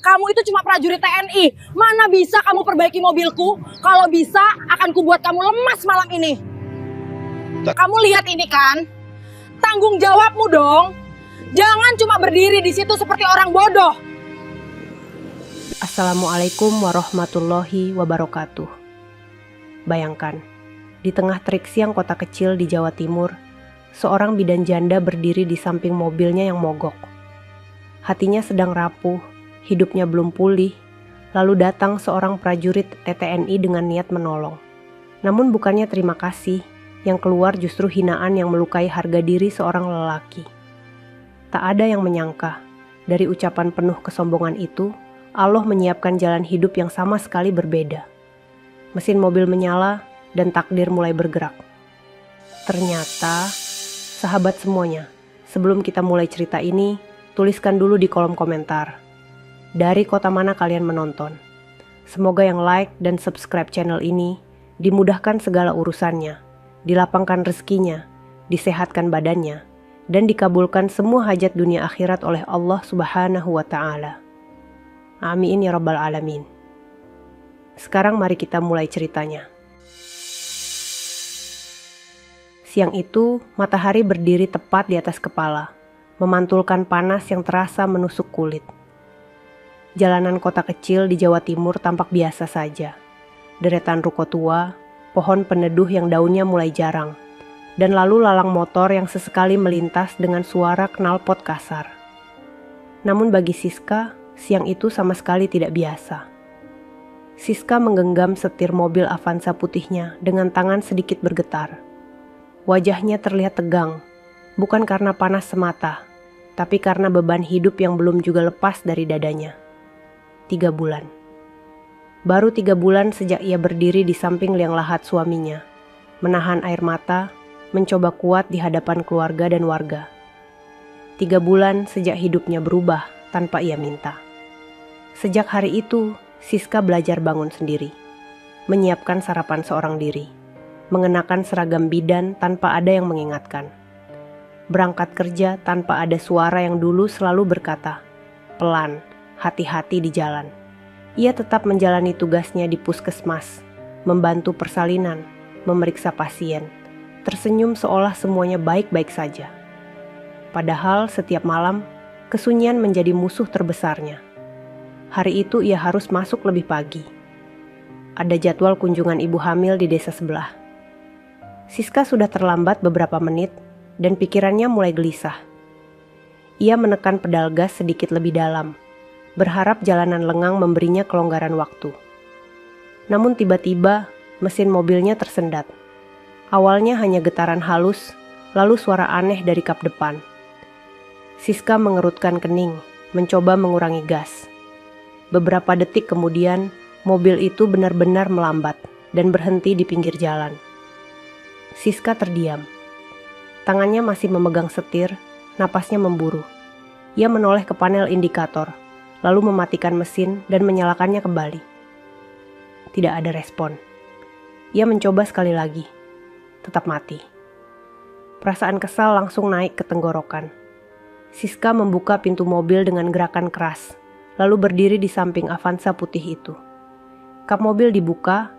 Kamu itu cuma prajurit TNI. Mana bisa kamu perbaiki mobilku? Kalau bisa, akan kubuat kamu lemas malam ini. Kamu lihat ini kan? Tanggung jawabmu dong. Jangan cuma berdiri di situ seperti orang bodoh. Assalamualaikum warahmatullahi wabarakatuh. Bayangkan, di tengah terik siang kota kecil di Jawa Timur, seorang bidan janda berdiri di samping mobilnya yang mogok. Hatinya sedang rapuh, hidupnya belum pulih, lalu datang seorang prajurit TNI dengan niat menolong. Namun bukannya terima kasih, yang keluar justru hinaan yang melukai harga diri seorang lelaki. Tak ada yang menyangka, dari ucapan penuh kesombongan itu, Allah menyiapkan jalan hidup yang sama sekali berbeda. Mesin mobil menyala dan takdir mulai bergerak. Ternyata, sahabat semuanya, sebelum kita mulai cerita ini, tuliskan dulu di kolom komentar. Dari kota mana kalian menonton? Semoga yang like dan subscribe channel ini dimudahkan segala urusannya, dilapangkan rezekinya, disehatkan badannya, dan dikabulkan semua hajat dunia akhirat oleh Allah Subhanahu wa Ta'ala. Amin ya Rabbal Alamin. Sekarang mari kita mulai ceritanya. Siang itu, matahari berdiri tepat di atas kepala, memantulkan panas yang terasa menusuk kulit. Jalanan kota kecil di Jawa Timur tampak biasa saja. Deretan ruko tua, pohon peneduh yang daunnya mulai jarang, dan lalu lalang motor yang sesekali melintas dengan suara knalpot kasar. Namun bagi Siska, siang itu sama sekali tidak biasa. Siska menggenggam setir mobil Avanza putihnya dengan tangan sedikit bergetar. Wajahnya terlihat tegang, bukan karena panas semata, tapi karena beban hidup yang belum juga lepas dari dadanya. 3 bulan. Baru 3 bulan sejak ia berdiri di samping liang lahat suaminya, menahan air mata, mencoba kuat di hadapan keluarga dan warga. 3 bulan sejak hidupnya berubah tanpa ia minta. Sejak hari itu, Siska belajar bangun sendiri, menyiapkan sarapan seorang diri, mengenakan seragam bidan tanpa ada yang mengingatkan, berangkat kerja tanpa ada suara yang dulu selalu berkata, "Pelan, hati-hati di jalan." Ia tetap menjalani tugasnya di puskesmas, membantu persalinan, memeriksa pasien, tersenyum seolah semuanya baik-baik saja. Padahal setiap malam, kesunyian menjadi musuh terbesarnya. Hari itu ia harus masuk lebih pagi. Ada jadwal kunjungan ibu hamil di desa sebelah. Siska sudah terlambat beberapa menit dan pikirannya mulai gelisah. Ia menekan pedal gas sedikit lebih dalam, berharap jalanan lengang memberinya kelonggaran waktu. Namun tiba-tiba mesin mobilnya tersendat. Awalnya hanya getaran halus, lalu suara aneh dari kap depan. Siska mengerutkan kening, mencoba mengurangi gas. Beberapa detik kemudian, mobil itu benar-benar melambat dan berhenti di pinggir jalan. Siska terdiam. Tangannya masih memegang setir, napasnya memburu. Ia menoleh ke panel indikator, lalu mematikan mesin dan menyalakannya kembali. Tidak ada respon. Ia mencoba sekali lagi. Tetap mati. Perasaan kesal langsung naik ke tenggorokan. Siska membuka pintu mobil dengan gerakan keras, lalu berdiri di samping Avanza putih itu. Kap mobil dibuka,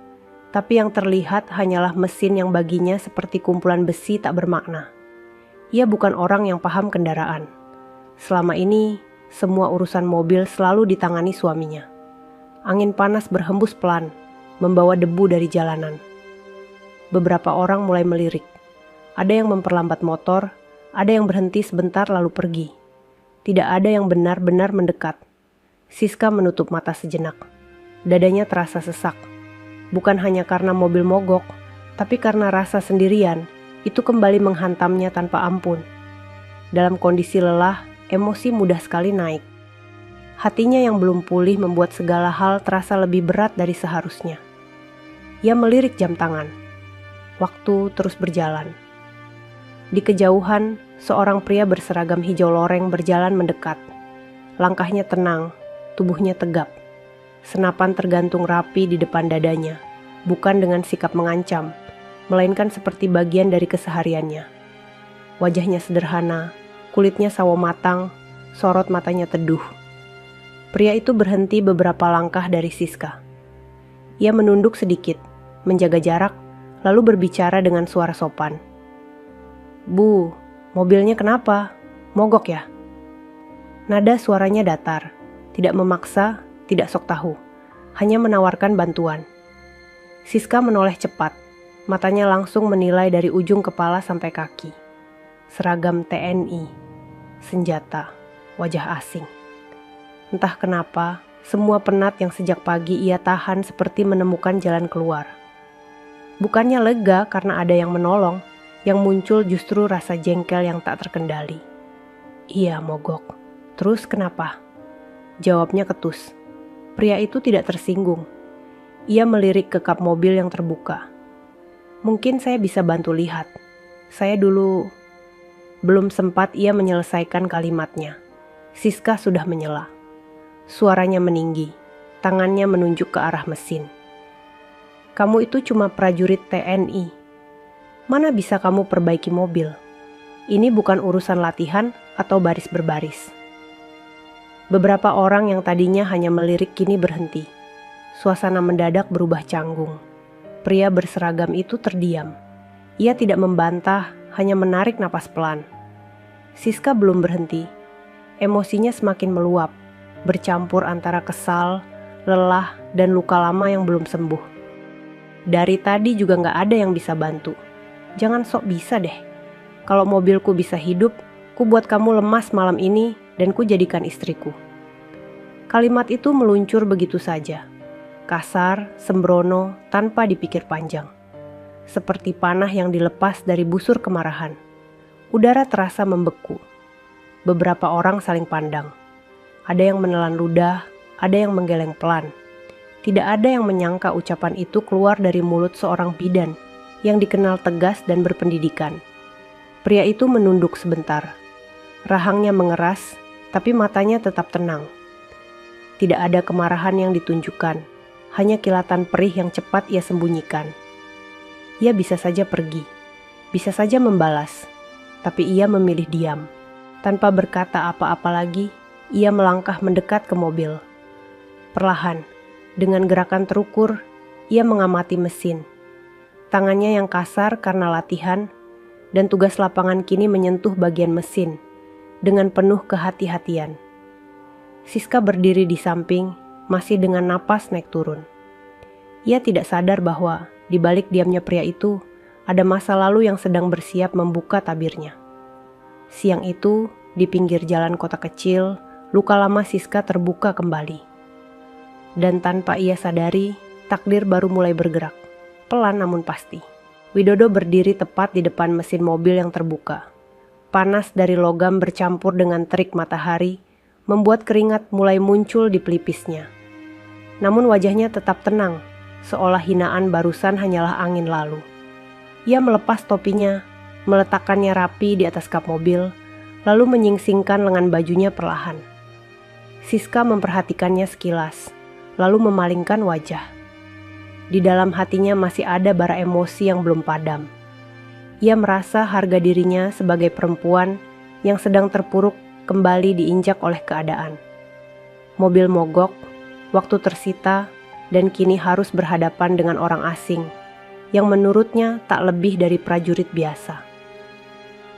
tapi yang terlihat hanyalah mesin yang baginya seperti kumpulan besi tak bermakna. Ia bukan orang yang paham kendaraan. Selama ini, semua urusan mobil selalu ditangani suaminya. Angin panas berhembus pelan, membawa debu dari jalanan. Beberapa orang mulai melirik. Ada yang memperlambat motor, ada yang berhenti sebentar lalu pergi. Tidak ada yang benar-benar mendekat. Siska menutup mata sejenak. Dadanya terasa sesak. Bukan hanya karena mobil mogok, tapi karena rasa sendirian itu kembali menghantamnya tanpa ampun. Dalam kondisi lelah, emosi mudah sekali naik. Hatinya yang belum pulih membuat segala hal terasa lebih berat dari seharusnya. Ia melirik jam tangan. Waktu terus berjalan. Di kejauhan, seorang pria berseragam hijau loreng berjalan mendekat. Langkahnya tenang, tubuhnya tegap. Senapan tergantung rapi di depan dadanya, bukan dengan sikap mengancam, melainkan seperti bagian dari kesehariannya. Wajahnya sederhana, kulitnya sawo matang, sorot matanya teduh. Pria itu berhenti beberapa langkah dari Siska. Ia menunduk sedikit, menjaga jarak, lalu berbicara dengan suara sopan. "Bu, mobilnya kenapa? Mogok ya?" Nada suaranya datar, tidak memaksa, tidak sok tahu, hanya menawarkan bantuan. Siska menoleh cepat, matanya langsung menilai dari ujung kepala sampai kaki. Seragam TNI, senjata, wajah asing. Entah kenapa, semua penat yang sejak pagi ia tahan seperti menemukan jalan keluar. Bukannya lega karena ada yang menolong, yang muncul justru rasa jengkel yang tak terkendali. Iya, mogok. Terus kenapa? Jawabnya ketus. Pria itu tidak tersinggung. Ia melirik ke kap mobil yang terbuka. Mungkin saya bisa bantu lihat. Saya dulu... Belum sempat ia menyelesaikan kalimatnya. Siska sudah menyela. Suaranya meninggi, tangannya menunjuk ke arah mesin. "Kamu itu cuma prajurit TNI. Mana bisa kamu perbaiki mobil? Ini bukan urusan latihan atau baris berbaris." Beberapa orang yang tadinya hanya melirik kini berhenti. Suasana mendadak berubah canggung. Pria berseragam itu terdiam. Ia tidak membantah, hanya menarik napas pelan. Siska belum berhenti. Emosinya semakin meluap, bercampur antara kesal, lelah, dan luka lama yang belum sembuh. "Dari tadi juga gak ada yang bisa bantu. Jangan sok bisa deh. Kalau mobilku bisa hidup, ku buat kamu lemas malam ini dan ku jadikan istriku." Kalimat itu meluncur begitu saja. Kasar, sembrono, tanpa dipikir panjang. Seperti panah yang dilepas dari busur kemarahan. Udara terasa membeku. Beberapa orang saling pandang. Ada yang menelan ludah, ada yang menggeleng pelan. Tidak ada yang menyangka ucapan itu keluar dari mulut seorang bidan yang dikenal tegas dan berpendidikan. Pria itu menunduk sebentar. Rahangnya mengeras, tapi matanya tetap tenang. Tidak ada kemarahan yang ditunjukkan, hanya kilatan perih yang cepat ia sembunyikan. Ia bisa saja pergi, bisa saja membalas, tapi ia memilih diam. Tanpa berkata apa-apa lagi, ia melangkah mendekat ke mobil. Perlahan, dengan gerakan terukur, ia mengamati mesin. Tangannya yang kasar karena latihan, dan tugas lapangan kini menyentuh bagian mesin, dengan penuh kehati-hatian. Siska berdiri di samping, masih dengan napas naik turun. Ia tidak sadar bahwa, di balik diamnya pria itu, ada masa lalu yang sedang bersiap membuka tabirnya. Siang itu, di pinggir jalan kota kecil, luka lama Siska terbuka kembali. Dan tanpa ia sadari, takdir baru mulai bergerak. Pelan namun pasti. Widodo berdiri tepat di depan mesin mobil yang terbuka. Panas dari logam bercampur dengan terik matahari, membuat keringat mulai muncul di pelipisnya. Namun wajahnya tetap tenang, seolah hinaan barusan hanyalah angin lalu. Ia melepas topinya, meletakkannya rapi di atas kap mobil, lalu menyingsingkan lengan bajunya perlahan. Siska memperhatikannya sekilas, lalu memalingkan wajah. Di dalam hatinya masih ada bara emosi yang belum padam. Ia merasa harga dirinya sebagai perempuan yang sedang terpuruk kembali diinjak oleh keadaan. Mobil mogok, waktu tersita, dan kini harus berhadapan dengan orang asing yang menurutnya tak lebih dari prajurit biasa.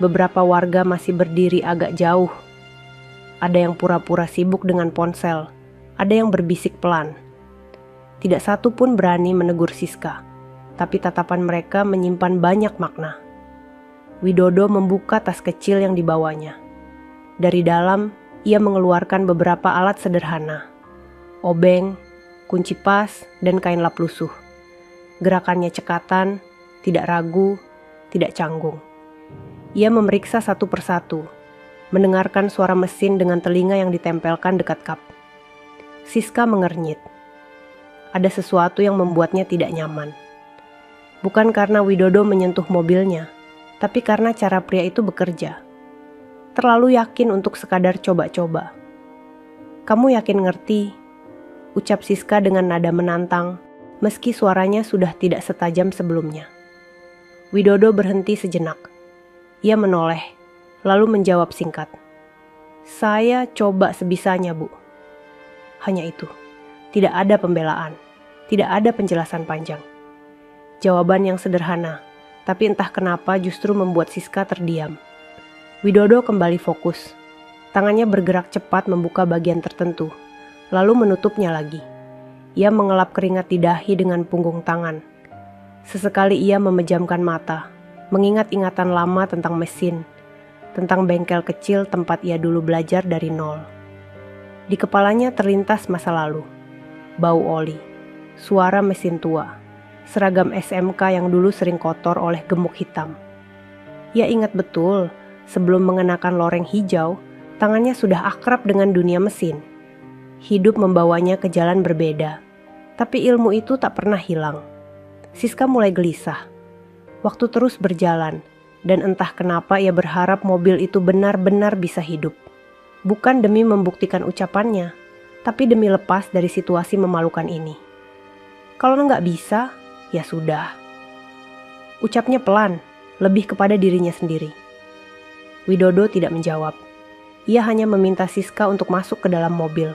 Beberapa warga masih berdiri agak jauh. Ada yang pura-pura sibuk dengan ponsel, ada yang berbisik pelan. Tidak satu pun berani menegur Siska, tapi tatapan mereka menyimpan banyak makna. Widodo membuka tas kecil yang dibawanya. Dari dalam, ia mengeluarkan beberapa alat sederhana. Obeng, kunci pas, dan kain lap lusuh. Gerakannya cekatan, tidak ragu, tidak canggung. Ia memeriksa satu persatu, mendengarkan suara mesin dengan telinga yang ditempelkan dekat kap. Siska mengernyit. Ada sesuatu yang membuatnya tidak nyaman. Bukan karena Widodo menyentuh mobilnya, tapi karena cara pria itu bekerja. Terlalu yakin untuk sekadar coba-coba. "Kamu yakin ngerti?" ucap Siska dengan nada menantang, meski suaranya sudah tidak setajam sebelumnya. Widodo berhenti sejenak. Ia menoleh, lalu menjawab singkat. "Saya coba sebisanya, Bu." Hanya itu. Tidak ada pembelaan. Tidak ada penjelasan panjang. Jawaban yang sederhana, tapi entah kenapa justru membuat Siska terdiam. Widodo kembali fokus. Tangannya bergerak cepat membuka bagian tertentu, lalu menutupnya lagi. Ia mengelap keringat di dahi dengan punggung tangan. Sesekali ia memejamkan mata, mengingat ingatan lama tentang mesin, tentang bengkel kecil tempat ia dulu belajar dari nol. Di kepalanya terlintas masa lalu, bau oli, suara mesin tua, seragam SMK yang dulu sering kotor oleh gemuk hitam. Ia ingat betul, sebelum mengenakan loreng hijau, tangannya sudah akrab dengan dunia mesin. Hidup membawanya ke jalan berbeda, tapi ilmu itu tak pernah hilang. Siska mulai gelisah. Waktu terus berjalan, dan entah kenapa ia berharap mobil itu benar-benar bisa hidup. Bukan demi membuktikan ucapannya, tapi demi lepas dari situasi memalukan ini. Kalau nggak bisa, ya sudah. Ucapnya pelan, lebih kepada dirinya sendiri. Widodo tidak menjawab. Ia hanya meminta Siska untuk masuk ke dalam mobil.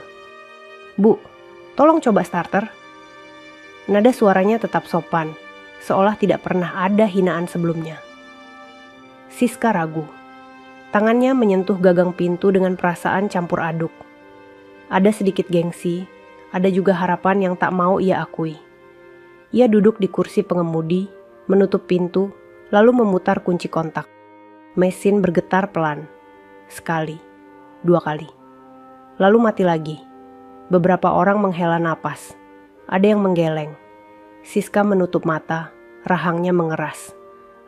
"Bu, tolong coba starter." Nada suaranya tetap sopan, seolah tidak pernah ada hinaan sebelumnya. Siska ragu. Tangannya menyentuh gagang pintu dengan perasaan campur aduk. Ada sedikit gengsi, ada juga harapan yang tak mau ia akui. Ia duduk di kursi pengemudi, menutup pintu, lalu memutar kunci kontak. Mesin bergetar pelan. Sekali. 2 kali. Lalu mati lagi. Beberapa orang menghela napas. Ada yang menggeleng. Siska menutup mata, rahangnya mengeras.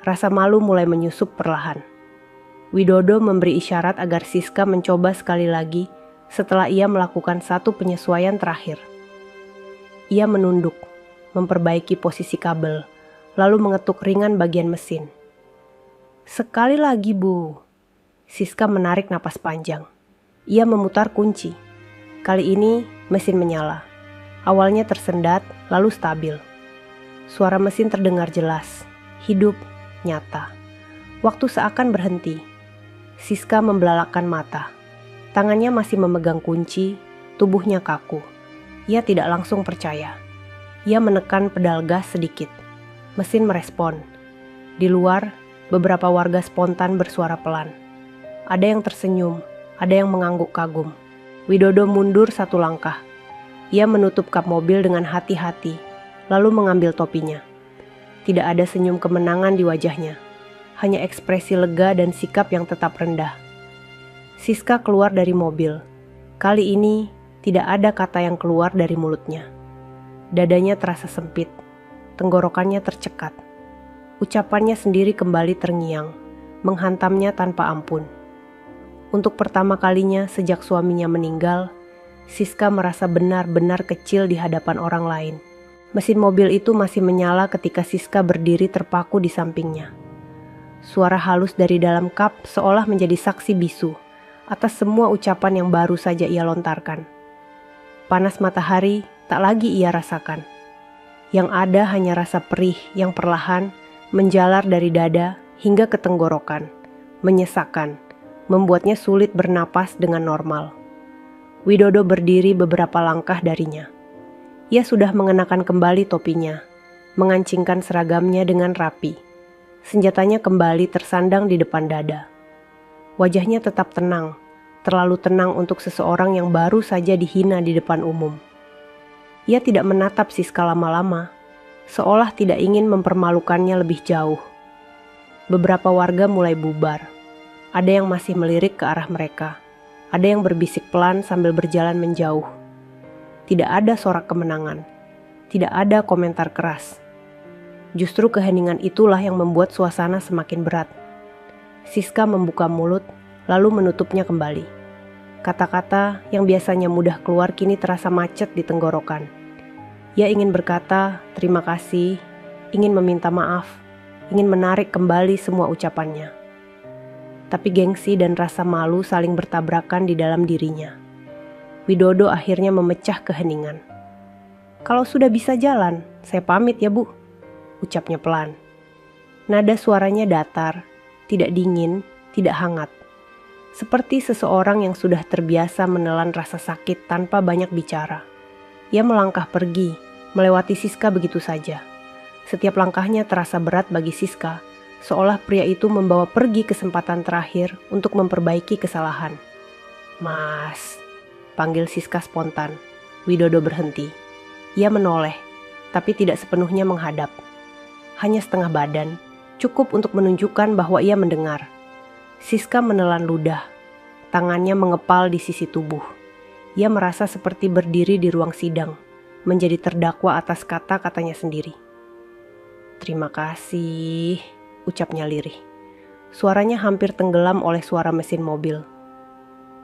Rasa malu mulai menyusup perlahan. Widodo memberi isyarat agar Siska mencoba sekali lagi setelah ia melakukan satu penyesuaian terakhir. Ia menunduk, memperbaiki posisi kabel, lalu mengetuk ringan bagian mesin. "Sekali lagi, Bu." Siska menarik napas panjang. Ia memutar kunci. Kali ini mesin menyala. Awalnya tersendat, lalu stabil. Suara mesin terdengar jelas, hidup, nyata. Waktu seakan berhenti. Siska membelalakkan mata. Tangannya masih memegang kunci, tubuhnya kaku. Ia tidak langsung percaya. Ia menekan pedal gas sedikit. Mesin merespon. Di luar, beberapa warga spontan bersuara pelan. Ada yang tersenyum, ada yang mengangguk kagum. Widodo mundur 1 langkah. Ia menutup kap mobil dengan hati-hati, lalu mengambil topinya. Tidak ada senyum kemenangan di wajahnya, hanya ekspresi lega dan sikap yang tetap rendah. Siska keluar dari mobil. Kali ini, tidak ada kata yang keluar dari mulutnya. Dadanya terasa sempit, tenggorokannya tercekat. Ucapannya sendiri kembali terngiang, menghantamnya tanpa ampun. Untuk pertama kalinya sejak suaminya meninggal, Siska merasa benar-benar kecil di hadapan orang lain. Mesin mobil itu masih menyala ketika Siska berdiri terpaku di sampingnya. Suara halus dari dalam kap seolah menjadi saksi bisu atas semua ucapan yang baru saja ia lontarkan. Panas matahari tak lagi ia rasakan. Yang ada hanya rasa perih yang perlahan menjalar dari dada hingga ke tenggorokan, menyesakkan, membuatnya sulit bernapas dengan normal. Widodo berdiri beberapa langkah darinya. Ia sudah mengenakan kembali topinya, mengancingkan seragamnya dengan rapi. Senjatanya kembali tersandang di depan dada. Wajahnya tetap tenang, terlalu tenang untuk seseorang yang baru saja dihina di depan umum. Ia tidak menatap Siska lama-lama, seolah tidak ingin mempermalukannya lebih jauh. Beberapa warga mulai bubar. Ada yang masih melirik ke arah mereka. Ada yang berbisik pelan sambil berjalan menjauh. Tidak ada sorak kemenangan. Tidak ada komentar keras. Justru keheningan itulah yang membuat suasana semakin berat. Siska membuka mulut, lalu menutupnya kembali. Kata-kata yang biasanya mudah keluar kini terasa macet di tenggorokan. Ia ingin berkata terima kasih, ingin meminta maaf, ingin menarik kembali semua ucapannya. Tapi gengsi dan rasa malu saling bertabrakan di dalam dirinya. Widodo akhirnya memecah keheningan. "Kalau sudah bisa jalan, saya pamit ya, Bu," ucapnya pelan. Nada suaranya datar, tidak dingin, tidak hangat. Seperti seseorang yang sudah terbiasa menelan rasa sakit tanpa banyak bicara. Ia melangkah pergi, melewati Siska begitu saja. Setiap langkahnya terasa berat bagi Siska, seolah pria itu membawa pergi kesempatan terakhir untuk memperbaiki kesalahan. "Mas," panggil Siska spontan. Widodo berhenti. Ia menoleh, tapi tidak sepenuhnya menghadap. Hanya setengah badan, cukup untuk menunjukkan bahwa ia mendengar. Siska menelan ludah. Tangannya mengepal di sisi tubuh. Ia merasa seperti berdiri di ruang sidang, menjadi terdakwa atas kata-katanya sendiri. "Terima kasih," ucapnya lirih. Suaranya hampir tenggelam oleh suara mesin mobil.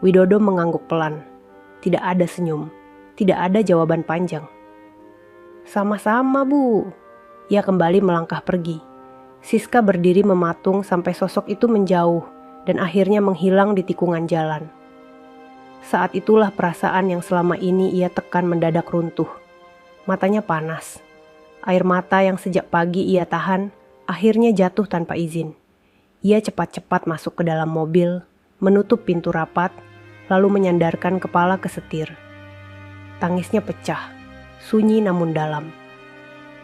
Widodo mengangguk pelan. Tidak ada senyum, tidak ada jawaban panjang. "Sama-sama, Bu." Ia kembali melangkah pergi. Siska berdiri mematung sampai sosok itu menjauh dan akhirnya menghilang di tikungan jalan. Saat itulah perasaan yang selama ini ia tekan mendadak runtuh. Matanya panas. Air mata yang sejak pagi ia tahan, akhirnya jatuh tanpa izin. Ia cepat-cepat masuk ke dalam mobil, menutup pintu rapat, lalu menyandarkan kepala ke setir. Tangisnya pecah, sunyi namun dalam.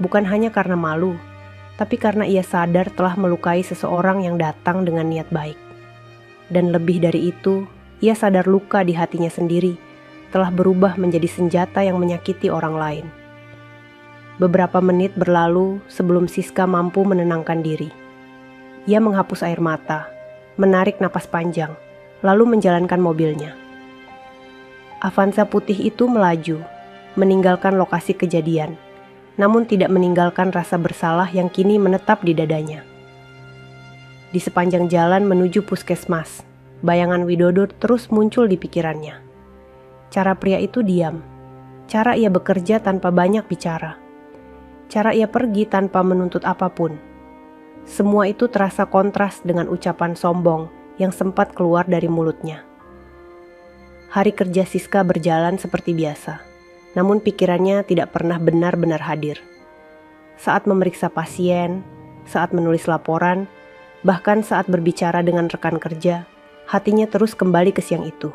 Bukan hanya karena malu, tapi karena ia sadar telah melukai seseorang yang datang dengan niat baik. Dan lebih dari itu, ia sadar luka di hatinya sendiri telah berubah menjadi senjata yang menyakiti orang lain. Beberapa menit berlalu sebelum Siska mampu menenangkan diri. Ia menghapus air mata, menarik napas panjang, lalu menjalankan mobilnya. Avanza putih itu melaju, meninggalkan lokasi kejadian, namun tidak meninggalkan rasa bersalah yang kini menetap di dadanya. Di sepanjang jalan menuju puskesmas, bayangan Widodo terus muncul di pikirannya. Cara pria itu diam, cara ia bekerja tanpa banyak bicara, cara ia pergi tanpa menuntut apapun. Semua itu terasa kontras dengan ucapan sombong yang sempat keluar dari mulutnya. Hari kerja Siska berjalan seperti biasa, namun pikirannya tidak pernah benar-benar hadir. Saat memeriksa pasien, saat menulis laporan, bahkan saat berbicara dengan rekan kerja, hatinya terus kembali ke siang itu.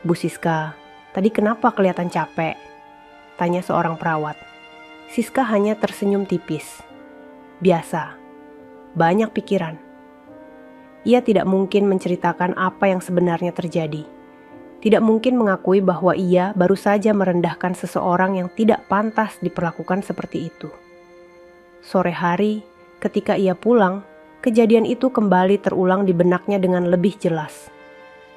"Bu Siska, tadi kenapa kelihatan capek?" tanya seorang perawat. Siska hanya tersenyum tipis. Biasa, banyak pikiran. Ia tidak mungkin menceritakan apa yang sebenarnya terjadi. Tidak mungkin mengakui bahwa ia baru saja merendahkan seseorang yang tidak pantas diperlakukan seperti itu. Sore hari, ketika ia pulang, kejadian itu kembali terulang di benaknya dengan lebih jelas.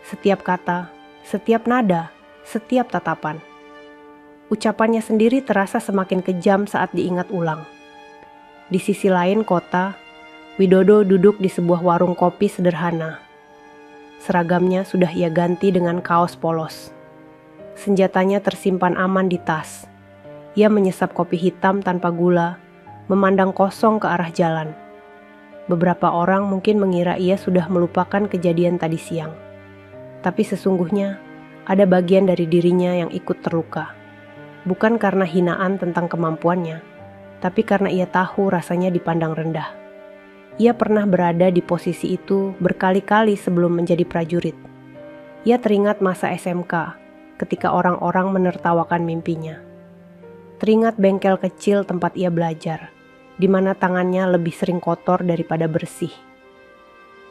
Setiap kata, setiap nada, setiap tatapan. Ucapannya sendiri terasa semakin kejam saat diingat ulang. Di sisi lain kota, Widodo duduk di sebuah warung kopi sederhana. Seragamnya sudah ia ganti dengan kaos polos. Senjatanya tersimpan aman di tas. Ia menyesap kopi hitam tanpa gula, memandang kosong ke arah jalan. Beberapa orang mungkin mengira ia sudah melupakan kejadian tadi siang. Tapi sesungguhnya ada bagian dari dirinya yang ikut terluka. Bukan karena hinaan tentang kemampuannya, tapi karena ia tahu rasanya dipandang rendah. Ia pernah berada di posisi itu berkali-kali sebelum menjadi prajurit. Ia teringat masa SMK ketika orang-orang menertawakan mimpinya. Teringat bengkel kecil tempat ia belajar, di mana tangannya lebih sering kotor daripada bersih.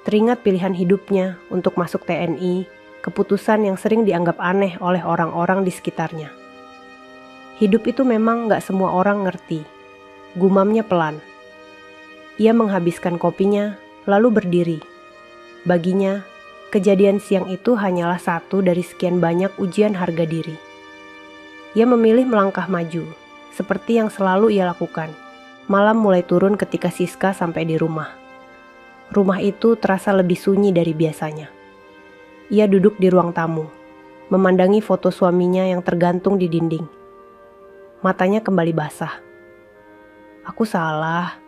Teringat pilihan hidupnya untuk masuk TNI, keputusan yang sering dianggap aneh oleh orang-orang di sekitarnya. Hidup itu memang gak semua orang ngerti. Gumamnya pelan. Ia menghabiskan kopinya, lalu berdiri. Baginya, kejadian siang itu hanyalah satu dari sekian banyak ujian harga diri. Ia memilih melangkah maju, seperti yang selalu ia lakukan. Malam mulai turun ketika Siska sampai di rumah. Rumah itu terasa lebih sunyi dari biasanya. Ia duduk di ruang tamu, memandangi foto suaminya yang tergantung di dinding. Matanya kembali basah. "Aku salah,"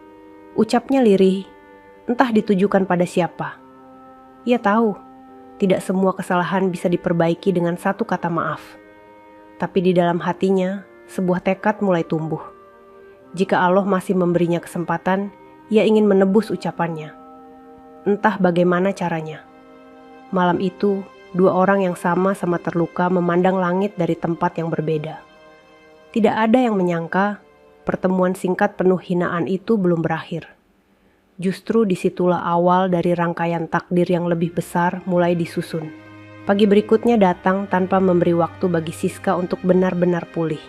ucapnya lirih, entah ditujukan pada siapa. Ia tahu, tidak semua kesalahan bisa diperbaiki dengan satu kata maaf. Tapi di dalam hatinya, sebuah tekad mulai tumbuh. Jika Allah masih memberinya kesempatan, ia ingin menebus ucapannya. Entah bagaimana caranya. Malam itu, dua orang yang sama-sama terluka memandang langit dari tempat yang berbeda. Tidak ada yang menyangka pertemuan singkat penuh hinaan itu belum berakhir. Justru disitulah awal dari rangkaian takdir yang lebih besar mulai disusun. Pagi berikutnya datang tanpa memberi waktu bagi Siska untuk benar-benar pulih.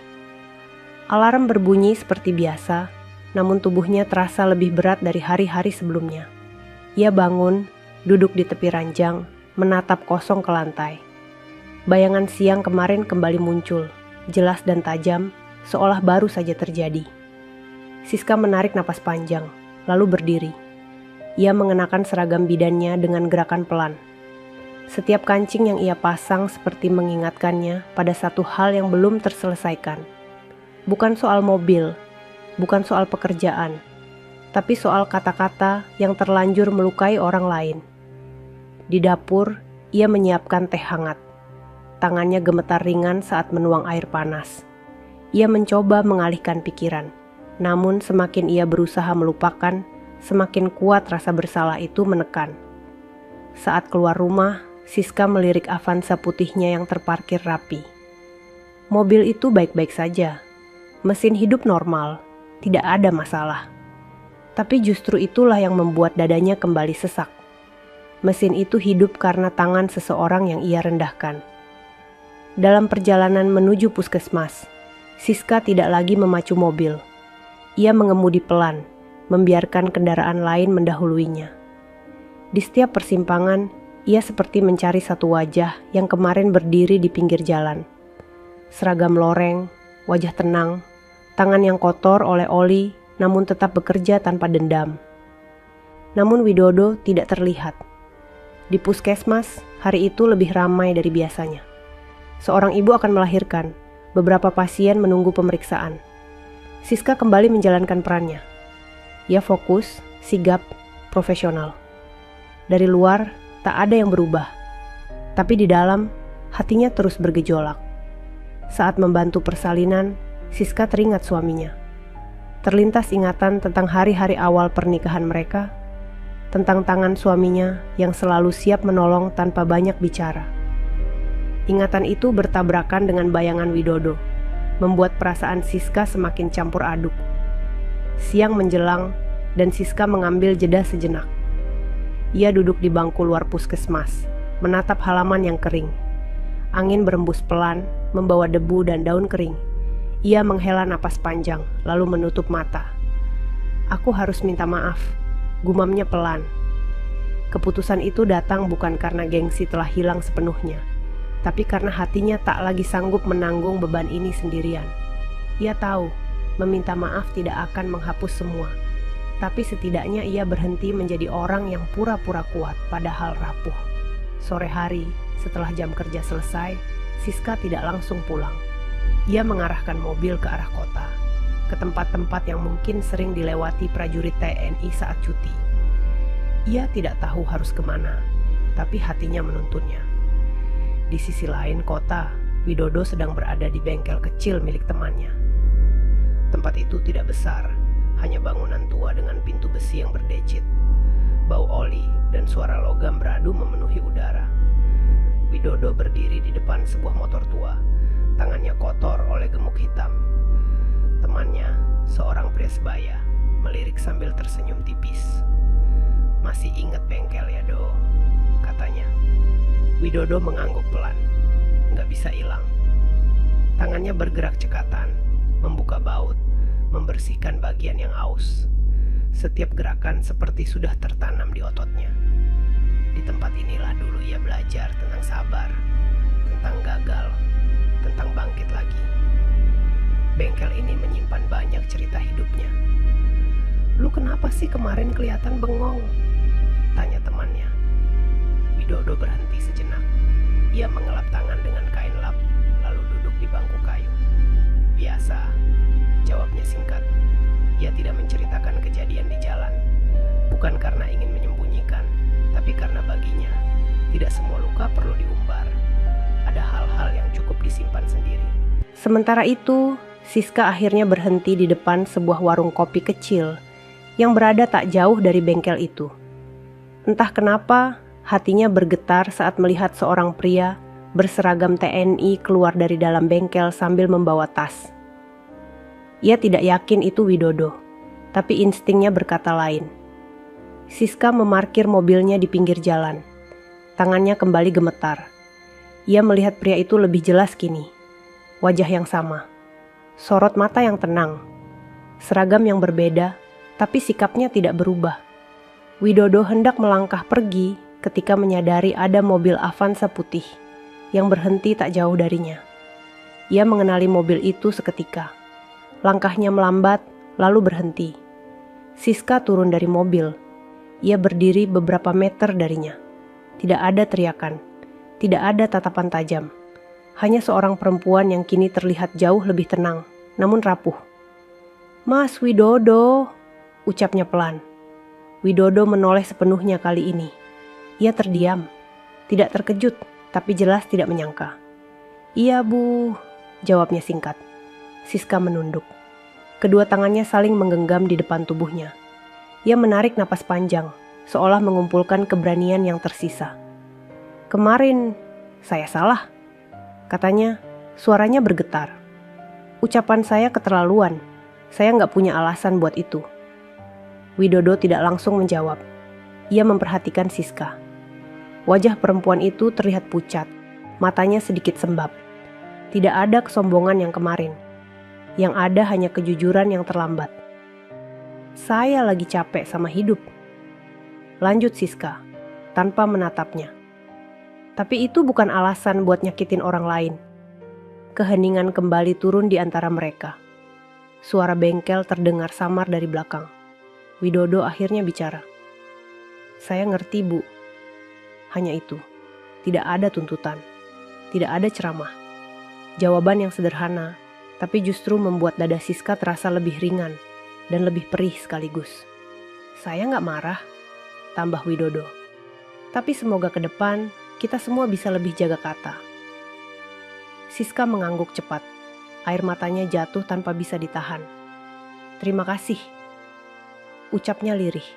Alarm berbunyi seperti biasa, namun tubuhnya terasa lebih berat dari hari-hari sebelumnya. Ia bangun, duduk di tepi ranjang, menatap kosong ke lantai. Bayangan siang kemarin kembali muncul, jelas dan tajam, seolah baru saja terjadi. Siska menarik napas panjang, lalu berdiri. Ia mengenakan seragam bidannya dengan gerakan pelan. Setiap kancing yang ia pasang seperti mengingatkannya pada satu hal yang belum terselesaikan. Bukan soal mobil, bukan soal pekerjaan, tapi soal kata-kata yang terlanjur melukai orang lain. Di dapur, ia menyiapkan teh hangat. Tangannya gemetar ringan saat menuang air panas. Ia mencoba mengalihkan pikiran, namun semakin ia berusaha melupakan, semakin kuat rasa bersalah itu menekan. Saat keluar rumah, Siska melirik Avanza putihnya yang terparkir rapi. Mobil itu baik-baik saja. Mesin hidup normal, tidak ada masalah. Tapi justru itulah yang membuat dadanya kembali sesak. Mesin itu hidup karena tangan seseorang yang ia rendahkan. Dalam perjalanan menuju puskesmas, Siska tidak lagi memacu mobil. Ia mengemudi pelan, membiarkan kendaraan lain mendahuluinya. Di setiap persimpangan, ia seperti mencari satu wajah yang kemarin berdiri di pinggir jalan. Seragam loreng, wajah tenang, tangan yang kotor oleh oli, namun tetap bekerja tanpa dendam. Namun Widodo tidak terlihat. Di puskesmas, hari itu lebih ramai dari biasanya. Seorang ibu akan melahirkan, beberapa pasien menunggu pemeriksaan. Siska kembali menjalankan perannya. Ia fokus, sigap, profesional. Dari luar, tak ada yang berubah. Tapi di dalam, hatinya terus bergejolak. Saat membantu persalinan, Siska teringat suaminya. Terlintas ingatan tentang hari-hari awal pernikahan mereka, tentang tangan suaminya yang selalu siap menolong tanpa banyak bicara. Ingatan itu bertabrakan dengan bayangan Widodo, membuat perasaan Siska semakin campur aduk. Siang menjelang, dan Siska mengambil jeda sejenak. Ia duduk di bangku luar puskesmas, menatap halaman yang kering. Angin berembus pelan, membawa debu dan daun kering. Ia menghela napas panjang, lalu menutup mata. "Aku harus minta maaf," gumamnya pelan. Keputusan itu datang bukan karena gengsi telah hilang sepenuhnya, tapi karena hatinya tak lagi sanggup menanggung beban ini sendirian. Ia tahu, meminta maaf tidak akan menghapus semua, tapi setidaknya ia berhenti menjadi orang yang pura-pura kuat padahal rapuh. Sore hari, setelah jam kerja selesai, Siska tidak langsung pulang. Ia mengarahkan mobil ke arah kota, ke tempat-tempat yang mungkin sering dilewati prajurit TNI saat cuti. Ia tidak tahu harus kemana, tapi hatinya menuntunnya. Di sisi lain kota, Widodo sedang berada di bengkel kecil milik temannya. Tempat itu tidak besar, hanya bangunan tua dengan pintu besi yang berdecit. Bau oli dan suara logam beradu memenuhi udara. Widodo berdiri di depan sebuah motor tua, tangannya kotor oleh gemuk hitam. Temannya, seorang pria sebaya, melirik sambil tersenyum tipis. "Masih ingat bengkel ya, Do?" katanya. Widodo mengangguk pelan. "Nggak bisa hilang." Tangannya bergerak cekatan, membuka baut, membersihkan bagian yang aus. Setiap gerakan seperti sudah tertanam di ototnya. Di tempat inilah dulu ia belajar tentang sabar, tentang gagal, tentang bangkit lagi. Bengkel ini menyimpan banyak cerita hidupnya. "Lu kenapa sih kemarin kelihatan bengong?" tanya temannya. Widodo berhenti sejenak. Ia mengelap tangan dengan kain lap, lalu duduk di bangku kayu. "Biasa," jawabnya singkat. Ia tidak menceritakan kejadian di jalan, bukan karena ingin menyembunyikan, tapi karena baginya tidak semua luka perlu diumbar. Ada hal-hal yang cukup disimpan sendiri. Sementara itu, Siska akhirnya berhenti di depan sebuah warung kopi kecil yang berada tak jauh dari bengkel itu. Entah kenapa, Hatinya bergetar saat melihat seorang pria berseragam TNI keluar dari dalam bengkel sambil membawa tas. Ia tidak yakin itu Widodo, tapi instingnya berkata lain. Siska memarkir mobilnya di pinggir jalan. Tangannya kembali gemetar. Ia melihat pria itu lebih jelas kini. Wajah yang sama. Sorot mata yang tenang. Seragam yang berbeda, tapi sikapnya tidak berubah. Widodo hendak melangkah pergi ketika menyadari ada mobil Avanza putih yang berhenti tak jauh darinya. Ia mengenali mobil itu seketika. Langkahnya melambat, lalu berhenti. Siska turun dari mobil. Ia berdiri beberapa meter darinya. Tidak ada teriakan, tidak ada tatapan tajam. Hanya seorang perempuan yang kini terlihat jauh lebih tenang, namun rapuh. "Mas Widodo," ucapnya pelan. Widodo menoleh sepenuhnya kali ini. Ia terdiam, tidak terkejut, tapi jelas tidak menyangka. "Iya Bu," jawabnya singkat. Siska menunduk. Kedua tangannya saling menggenggam di depan tubuhnya. Ia menarik napas panjang, seolah mengumpulkan keberanian yang tersisa. "Kemarin, saya salah," katanya, suaranya bergetar. "Ucapan saya keterlaluan, saya nggak punya alasan buat itu." Widodo tidak langsung menjawab. Ia memperhatikan Siska. Wajah perempuan itu terlihat pucat, matanya sedikit sembab. Tidak ada kesombongan yang kemarin. Yang ada hanya kejujuran yang terlambat. "Saya lagi capek sama hidup," lanjut Siska, tanpa menatapnya. Tapi itu bukan alasan buat nyakitin orang lain. Keheningan kembali turun di antara mereka. Suara bengkel terdengar samar dari belakang. Widodo akhirnya bicara. "Saya ngerti Bu. Hanya itu. Tidak ada tuntutan. Tidak ada ceramah." Jawaban yang sederhana, tapi justru membuat dada Siska terasa lebih ringan dan lebih perih sekaligus. "Saya nggak marah," tambah Widodo. "Tapi semoga ke depan kita semua bisa lebih jaga kata." Siska mengangguk cepat. Air matanya jatuh tanpa bisa ditahan. "Terima kasih," ucapnya lirih.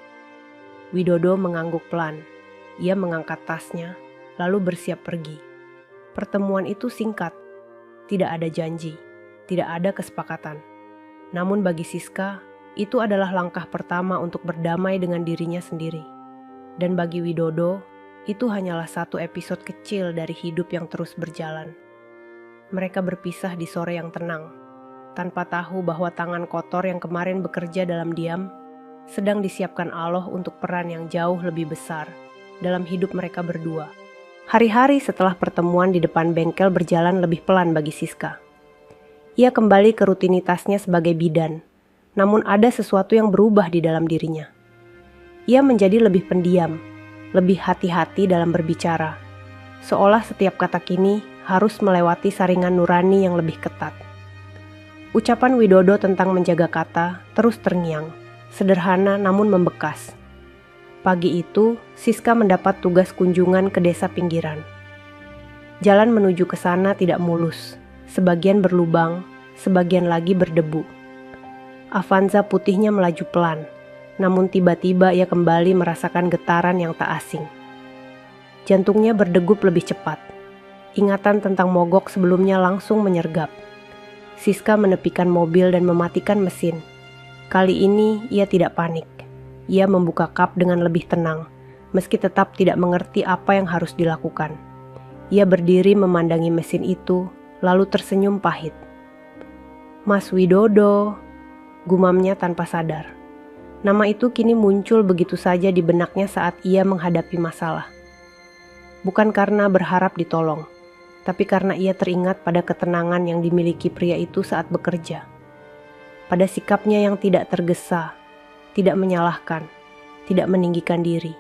Widodo mengangguk pelan. Ia mengangkat tasnya, lalu bersiap pergi. Pertemuan itu singkat. Tidak ada janji, tidak ada kesepakatan. Namun bagi Siska, itu adalah langkah pertama untuk berdamai dengan dirinya sendiri. Dan bagi Widodo, itu hanyalah satu episode kecil dari hidup yang terus berjalan. Mereka berpisah di sore yang tenang, tanpa tahu bahwa tangan kotor yang kemarin bekerja dalam diam sedang disiapkan Allah untuk peran yang jauh lebih besar dalam hidup mereka berdua. Hari-hari setelah pertemuan di depan bengkel berjalan lebih pelan bagi Siska. Ia kembali ke rutinitasnya sebagai bidan, namun ada sesuatu yang berubah di dalam dirinya. Ia menjadi lebih pendiam, lebih hati-hati dalam berbicara, seolah setiap kata kini harus melewati saringan nurani yang lebih ketat. Ucapan Widodo tentang menjaga kata terus terngiang, sederhana namun membekas. Pagi itu, Siska mendapat tugas kunjungan ke desa pinggiran. Jalan menuju ke sana tidak mulus, sebagian berlubang, sebagian lagi berdebu. Avanza putihnya melaju pelan, namun tiba-tiba ia kembali merasakan getaran yang tak asing. Jantungnya berdegup lebih cepat. Ingatan tentang mogok sebelumnya langsung menyergap. Siska menepikan mobil dan mematikan mesin. Kali ini ia tidak panik. Ia membuka kap dengan lebih tenang, meski tetap tidak mengerti apa yang harus dilakukan. Ia berdiri memandangi mesin itu, lalu tersenyum pahit. "Mas Widodo," gumamnya tanpa sadar. Nama itu kini muncul begitu saja di benaknya saat ia menghadapi masalah. Bukan karena berharap ditolong, tapi karena ia teringat pada ketenangan yang dimiliki pria itu saat bekerja. Pada sikapnya yang tidak tergesa, tidak menyalahkan, tidak meninggikan diri.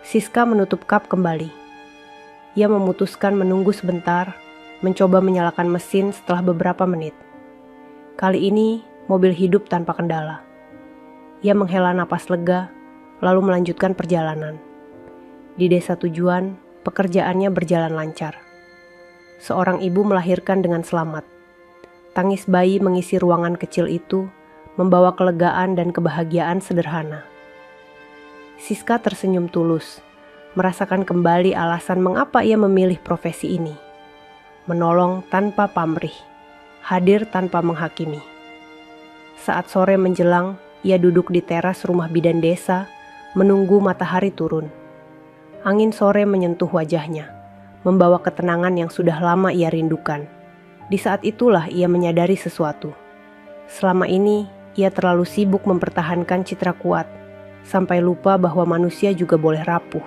Siska menutup kap kembali. Ia memutuskan menunggu sebentar, mencoba menyalakan mesin setelah beberapa menit. Kali ini, mobil hidup tanpa kendala. Ia menghela napas lega, lalu melanjutkan perjalanan. Di desa tujuan, pekerjaannya berjalan lancar. Seorang ibu melahirkan dengan selamat. Tangis bayi mengisi ruangan kecil itu, membawa kelegaan dan kebahagiaan sederhana. Siska tersenyum tulus, merasakan kembali alasan mengapa ia memilih profesi ini. Menolong tanpa pamrih, hadir tanpa menghakimi. Saat sore menjelang, ia duduk di teras rumah bidan desa, menunggu matahari turun. Angin sore menyentuh wajahnya, membawa ketenangan yang sudah lama ia rindukan. Di saat itulah ia menyadari sesuatu. Selama ini, ia terlalu sibuk mempertahankan citra kuat, sampai lupa bahwa manusia juga boleh rapuh.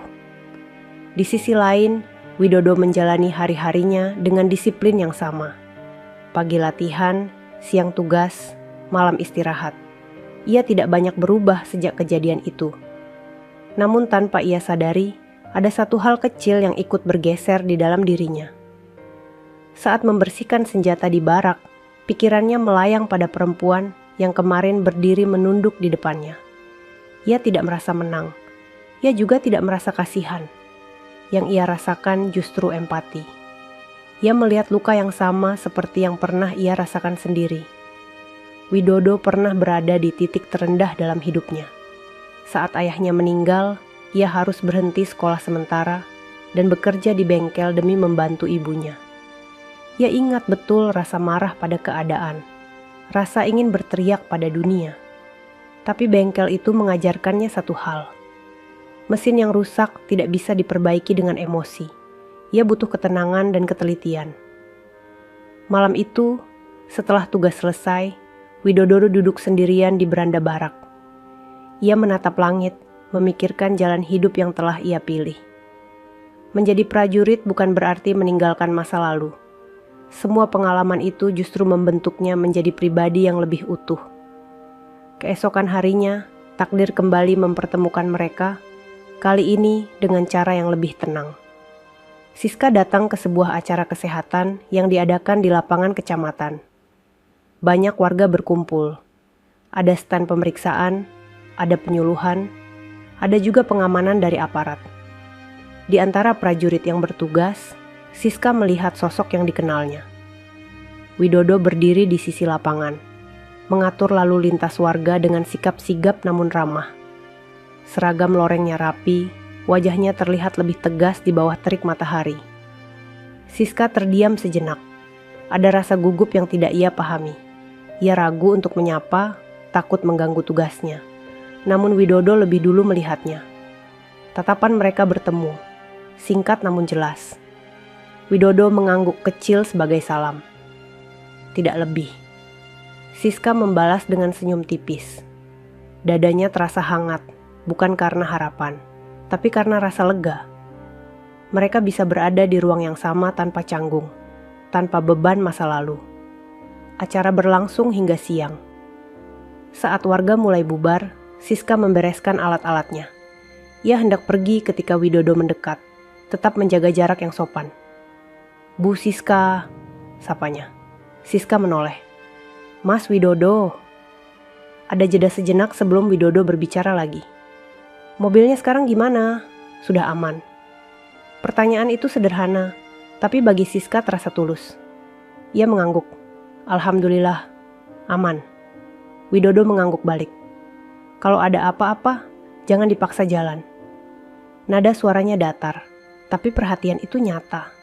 Di sisi lain, Widodo menjalani hari-harinya dengan disiplin yang sama. Pagi latihan, siang tugas, malam istirahat. Ia tidak banyak berubah sejak kejadian itu. Namun tanpa ia sadari, ada satu hal kecil yang ikut bergeser di dalam dirinya. Saat membersihkan senjata di barak, pikirannya melayang pada perempuan yang kemarin berdiri menunduk di depannya. Ia tidak merasa menang. Ia juga tidak merasa kasihan. Yang ia rasakan justru empati. Ia melihat luka yang sama seperti yang pernah ia rasakan sendiri. Widodo pernah berada di titik terendah dalam hidupnya. Saat ayahnya meninggal, ia harus berhenti sekolah sementara dan bekerja di bengkel demi membantu ibunya. Ia ingat betul rasa marah pada keadaan, rasa ingin berteriak pada dunia. Tapi bengkel itu mengajarkannya satu hal. Mesin yang rusak tidak bisa diperbaiki dengan emosi. Ia butuh ketenangan dan ketelitian. Malam itu, setelah tugas selesai, Widodo duduk sendirian di beranda barak. Ia menatap langit, memikirkan jalan hidup yang telah ia pilih. Menjadi prajurit bukan berarti meninggalkan masa lalu. Semua pengalaman itu justru membentuknya menjadi pribadi yang lebih utuh. Keesokan harinya, takdir kembali mempertemukan mereka, kali ini dengan cara yang lebih tenang. Siska datang ke sebuah acara kesehatan yang diadakan di lapangan kecamatan. Banyak warga berkumpul. Ada stand pemeriksaan, ada penyuluhan, ada juga pengamanan dari aparat. Di antara prajurit yang bertugas, Siska melihat sosok yang dikenalnya. Widodo berdiri di sisi lapangan, mengatur lalu lintas warga dengan sikap sigap namun ramah. Seragam lorengnya rapi, wajahnya terlihat lebih tegas di bawah terik matahari. Siska terdiam sejenak. Ada rasa gugup yang tidak ia pahami. Ia ragu untuk menyapa, takut mengganggu tugasnya. Namun Widodo lebih dulu melihatnya. Tatapan mereka bertemu, singkat namun jelas. Widodo mengangguk kecil sebagai salam. Tidak lebih. Siska membalas dengan senyum tipis. Dadanya terasa hangat, bukan karena harapan, tapi karena rasa lega. Mereka bisa berada di ruang yang sama tanpa canggung, tanpa beban masa lalu. Acara berlangsung hingga siang. Saat warga mulai bubar, Siska membereskan alat-alatnya. Ia hendak pergi ketika Widodo mendekat, tetap menjaga jarak yang sopan. "Bu Siska," sapanya. Siska menoleh. "Mas Widodo." Ada jeda sejenak sebelum Widodo berbicara lagi. "Mobilnya sekarang gimana? Sudah aman?" Pertanyaan itu sederhana, tapi bagi Siska terasa tulus. Ia mengangguk. "Alhamdulillah, aman." Widodo mengangguk balik. "Kalau ada apa-apa, jangan dipaksa jalan." Nada suaranya datar, tapi perhatian itu nyata.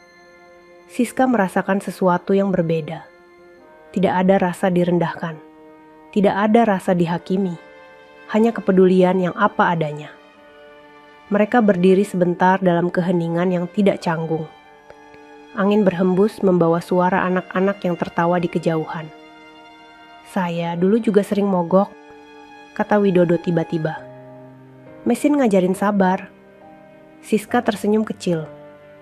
Siska merasakan sesuatu yang berbeda. Tidak ada rasa direndahkan. Tidak ada rasa dihakimi. Hanya kepedulian yang apa adanya. Mereka berdiri sebentar dalam keheningan yang tidak canggung. Angin berhembus membawa suara anak-anak yang tertawa di kejauhan. "Saya dulu juga sering mogok," kata Widodo tiba-tiba. "Mesin ngajarin sabar." Siska tersenyum kecil.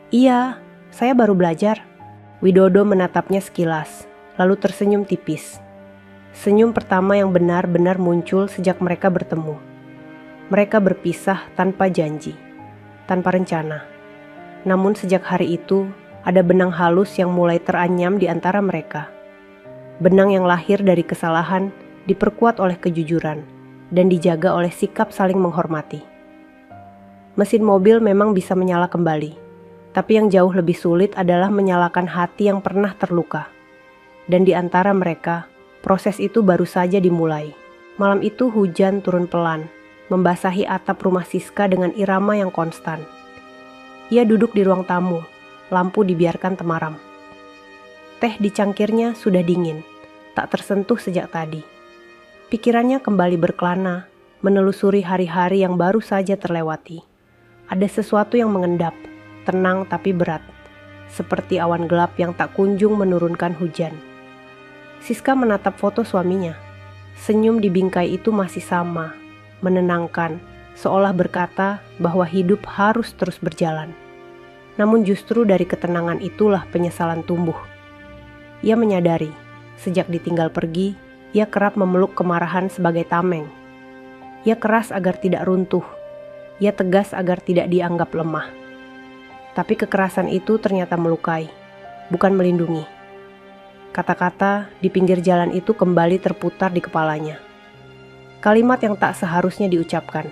"Iya, saya baru belajar." Widodo menatapnya sekilas, lalu tersenyum tipis. Senyum pertama yang benar-benar muncul sejak mereka bertemu. Mereka berpisah tanpa janji, tanpa rencana. Namun sejak hari itu, ada benang halus yang mulai teranyam di antara mereka. Benang yang lahir dari kesalahan, diperkuat oleh kejujuran, dan dijaga oleh sikap saling menghormati. Mesin mobil memang bisa menyala kembali, tapi yang jauh lebih sulit adalah menyalakan hati yang pernah terluka. Dan di antara mereka, proses itu baru saja dimulai. Malam itu hujan turun pelan, membasahi atap rumah Siska dengan irama yang konstan. Ia duduk di ruang tamu, lampu dibiarkan temaram. Teh di cangkirnya sudah dingin, tak tersentuh sejak tadi. Pikirannya kembali berkelana, menelusuri hari-hari yang baru saja terlewati. Ada sesuatu yang mengendap, tenang tapi berat, seperti awan gelap yang tak kunjung menurunkan hujan. Siska menatap foto suaminya. Senyum di bingkai itu masih sama, menenangkan, seolah berkata bahwa hidup harus terus berjalan. Namun justru dari ketenangan itulah penyesalan tumbuh. Ia menyadari, sejak ditinggal pergi, ia kerap memeluk kemarahan sebagai tameng. Ia keras agar tidak runtuh. Ia tegas agar tidak dianggap lemah. Tapi kekerasan itu ternyata melukai, bukan melindungi. Kata-kata di pinggir jalan itu kembali terputar di kepalanya. Kalimat yang tak seharusnya diucapkan.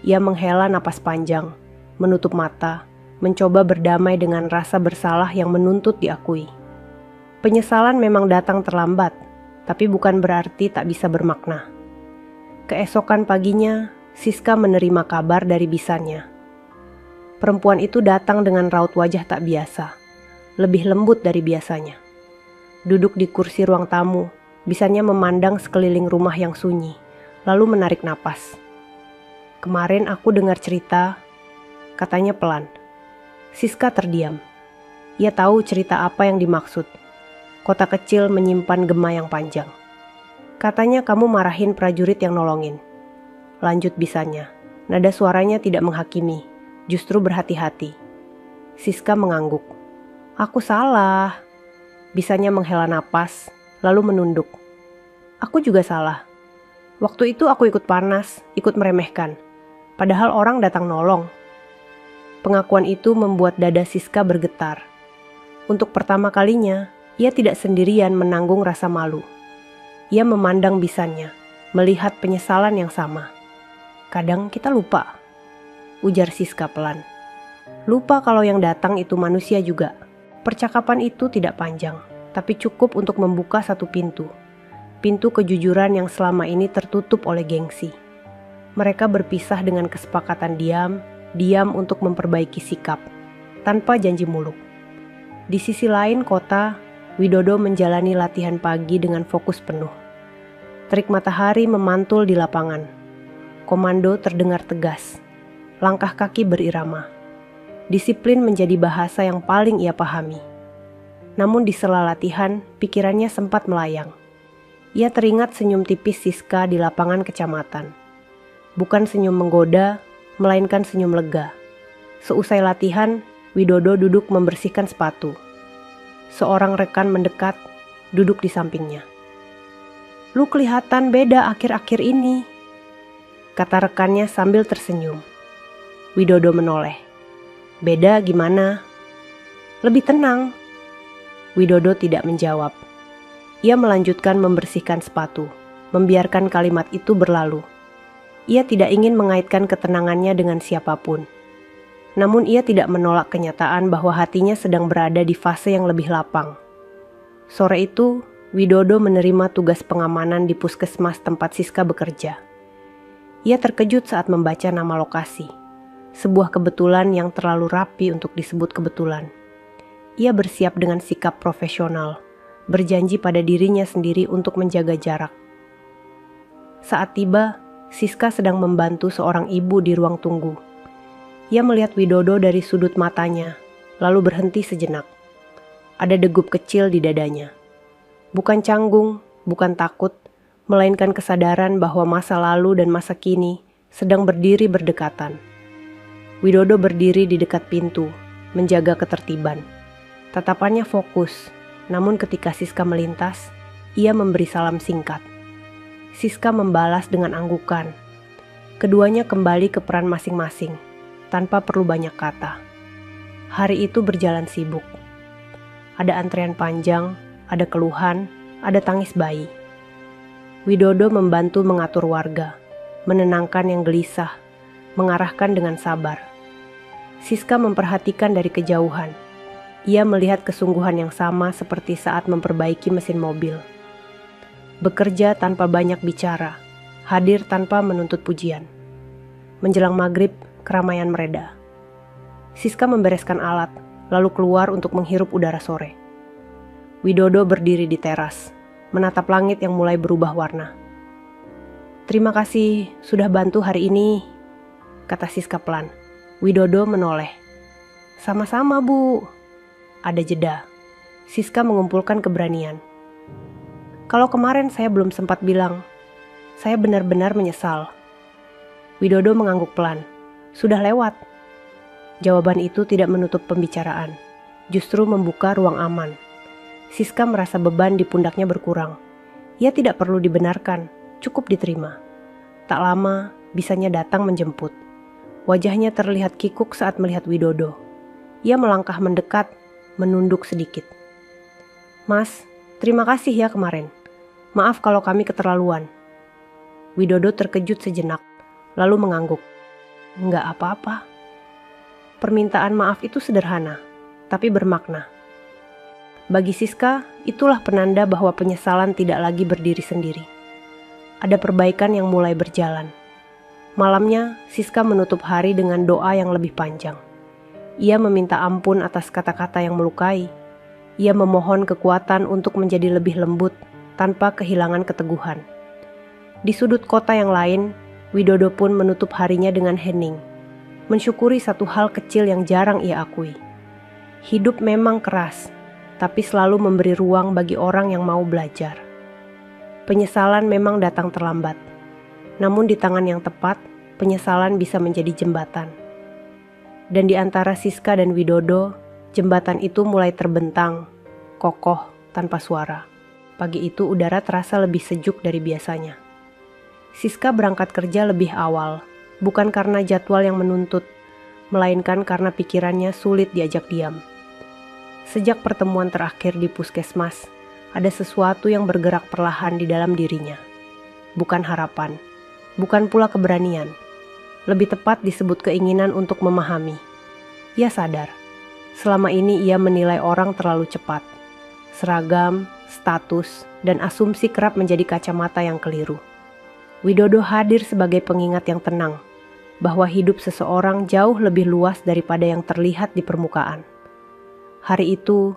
Ia menghela napas panjang, menutup mata, mencoba berdamai dengan rasa bersalah yang menuntut diakui. Penyesalan memang datang terlambat, tapi bukan berarti tak bisa bermakna. Keesokan paginya, Siska menerima kabar dari bisannya. Perempuan itu datang dengan raut wajah tak biasa, lebih lembut dari biasanya. Duduk di kursi ruang tamu, bisannya memandang sekeliling rumah yang sunyi, lalu menarik napas. "Kemarin aku dengar cerita," katanya pelan. Siska terdiam. Ia tahu cerita apa yang dimaksud. Kota kecil menyimpan gema yang panjang. "Katanya kamu marahin prajurit yang nolongin," lanjut bisannya. Nada suaranya tidak menghakimi, justru berhati-hati. Siska mengangguk. "Aku salah." Bisannya menghela napas, lalu menunduk. "Aku juga salah. Waktu itu aku ikut panas, ikut meremehkan. Padahal orang datang nolong." Pengakuan itu membuat dada Siska bergetar. Untuk pertama kalinya, ia tidak sendirian menanggung rasa malu. Ia memandang bisannya, melihat penyesalan yang sama. "Kadang kita lupa," ujar Siska pelan. "Lupa kalau yang datang itu manusia juga." Percakapan itu tidak panjang, tapi cukup untuk membuka satu pintu. Pintu kejujuran yang selama ini tertutup oleh gengsi. Mereka berpisah dengan kesepakatan diam untuk memperbaiki sikap, tanpa janji muluk. Di sisi lain kota, Widodo menjalani latihan pagi dengan fokus penuh. Terik matahari memantul di lapangan. Komando terdengar tegas. Langkah kaki berirama. Disiplin menjadi bahasa yang paling ia pahami. Namun di sela latihan, pikirannya sempat melayang. Ia teringat senyum tipis Siska di lapangan kecamatan. Bukan senyum menggoda, melainkan senyum lega. Seusai latihan, Widodo duduk membersihkan sepatu. Seorang rekan mendekat, duduk di sampingnya. "Lu kelihatan beda akhir-akhir ini," kata rekannya sambil tersenyum. Widodo menoleh. "Beda gimana?" "Lebih tenang." Widodo tidak menjawab. Ia melanjutkan membersihkan sepatu, membiarkan kalimat itu berlalu. Ia tidak ingin mengaitkan ketenangannya dengan siapapun. Namun ia tidak menolak kenyataan bahwa hatinya sedang berada di fase yang lebih lapang. Sore itu, Widodo menerima tugas pengamanan di puskesmas tempat Siska bekerja. Ia terkejut saat membaca nama lokasi. Sebuah kebetulan yang terlalu rapi untuk disebut kebetulan. Ia bersiap dengan sikap profesional, berjanji pada dirinya sendiri untuk menjaga jarak. Saat tiba, Siska sedang membantu seorang ibu di ruang tunggu. Ia melihat Widodo dari sudut matanya, lalu berhenti sejenak. Ada degup kecil di dadanya. Bukan canggung, bukan takut, melainkan kesadaran bahwa masa lalu dan masa kini sedang berdiri berdekatan. Widodo berdiri di dekat pintu, menjaga ketertiban. Tatapannya fokus, namun ketika Siska melintas, ia memberi salam singkat. Siska membalas dengan anggukan. Keduanya kembali ke peran masing-masing, tanpa perlu banyak kata. Hari itu berjalan sibuk. Ada antrean panjang, ada keluhan, ada tangis bayi. Widodo membantu mengatur warga, menenangkan yang gelisah, mengarahkan dengan sabar. Siska memperhatikan dari kejauhan. Ia melihat kesungguhan yang sama seperti saat memperbaiki mesin mobil. Bekerja tanpa banyak bicara, hadir tanpa menuntut pujian. Menjelang maghrib, keramaian mereda. Siska membereskan alat, lalu keluar untuk menghirup udara sore. Widodo berdiri di teras, menatap langit yang mulai berubah warna. "Terima kasih sudah bantu hari ini," kata Siska pelan. Widodo menoleh. "Sama-sama, Bu." Ada jeda. Siska mengumpulkan keberanian. "Kalau kemarin saya belum sempat bilang, saya benar-benar menyesal." Widodo mengangguk pelan. "Sudah lewat." Jawaban itu tidak menutup pembicaraan, justru membuka ruang aman. Siska merasa beban di pundaknya berkurang. Ia tidak perlu dibenarkan, cukup diterima. Tak lama, bisanya datang menjemput. Wajahnya terlihat kikuk saat melihat Widodo. Ia melangkah mendekat, menunduk sedikit. "Mas, terima kasih ya kemarin. Maaf kalau kami keterlaluan." Widodo terkejut sejenak, lalu mengangguk. "Enggak apa-apa." Permintaan maaf itu sederhana, tapi bermakna. Bagi Siska, itulah penanda bahwa penyesalan tidak lagi berdiri sendiri. Ada perbaikan yang mulai berjalan. Malamnya, Siska menutup hari dengan doa yang lebih panjang. Ia meminta ampun atas kata-kata yang melukai. Ia memohon kekuatan untuk menjadi lebih lembut tanpa kehilangan keteguhan. Di sudut kota yang lain, Widodo pun menutup harinya dengan hening, mensyukuri satu hal kecil yang jarang ia akui. Hidup memang keras, tapi selalu memberi ruang bagi orang yang mau belajar. Penyesalan memang datang terlambat, namun di tangan yang tepat, penyesalan bisa menjadi jembatan. Dan di antara Siska dan Widodo, jembatan itu mulai terbentang, kokoh, tanpa suara. Pagi itu udara terasa lebih sejuk dari biasanya. Siska berangkat kerja lebih awal, bukan karena jadwal yang menuntut, melainkan karena pikirannya sulit diajak diam. Sejak pertemuan terakhir di puskesmas, ada sesuatu yang bergerak perlahan di dalam dirinya. Bukan harapan, bukan pula keberanian. Lebih tepat disebut keinginan untuk memahami. Ia sadar, selama ini ia menilai orang terlalu cepat. Seragam, status, dan asumsi kerap menjadi kacamata yang keliru. Widodo hadir sebagai pengingat yang tenang, bahwa hidup seseorang jauh lebih luas daripada yang terlihat di permukaan. Hari itu,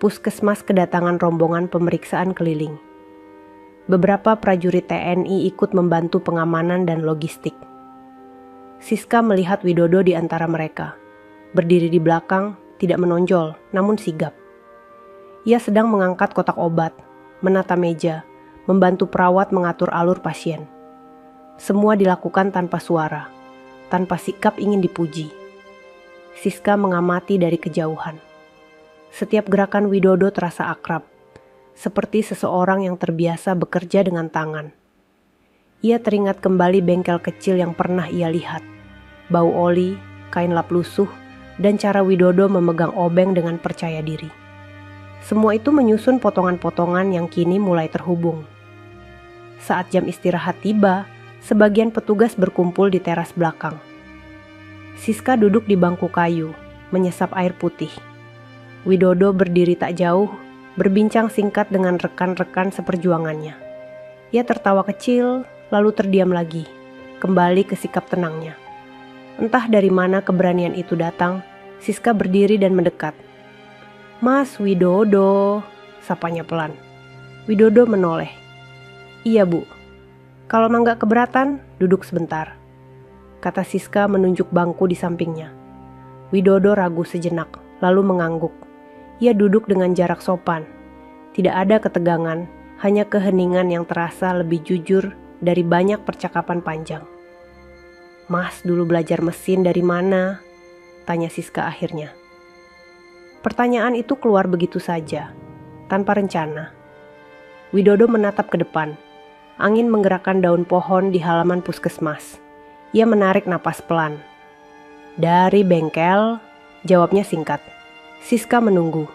puskesmas kedatangan rombongan pemeriksaan keliling. Beberapa prajurit TNI ikut membantu pengamanan dan logistik. Siska melihat Widodo di antara mereka. Berdiri di belakang, tidak menonjol, namun sigap. Ia sedang mengangkat kotak obat, menata meja, membantu perawat mengatur alur pasien. Semua dilakukan tanpa suara, tanpa sikap ingin dipuji. Siska mengamati dari kejauhan. Setiap gerakan Widodo terasa akrab, seperti seseorang yang terbiasa bekerja dengan tangan. Ia teringat kembali bengkel kecil yang pernah ia lihat. Bau oli, kain lap lusuh, dan cara Widodo memegang obeng dengan percaya diri. Semua itu menyusun potongan-potongan yang kini mulai terhubung. Saat jam istirahat tiba, sebagian petugas berkumpul di teras belakang. Siska duduk di bangku kayu, menyesap air putih. Widodo berdiri tak jauh, berbincang singkat dengan rekan-rekan seperjuangannya. Ia tertawa kecil, lalu terdiam lagi, kembali ke sikap tenangnya. Entah dari mana keberanian itu datang, Siska berdiri dan mendekat. "Mas Widodo," sapanya pelan. Widodo menoleh. "Iya, Bu. Kalau nggak keberatan, duduk sebentar," kata Siska menunjuk bangku di sampingnya. Widodo ragu sejenak, lalu mengangguk. Ia duduk dengan jarak sopan. Tidak ada ketegangan, hanya keheningan yang terasa lebih jujur dari banyak percakapan panjang. "Mas dulu belajar mesin dari mana?" tanya Siska akhirnya. Pertanyaan itu keluar begitu saja, tanpa rencana. Widodo menatap ke depan. Angin menggerakkan daun pohon di halaman puskesmas. Ia menarik napas pelan. "Dari bengkel," jawabnya singkat. Siska menunggu.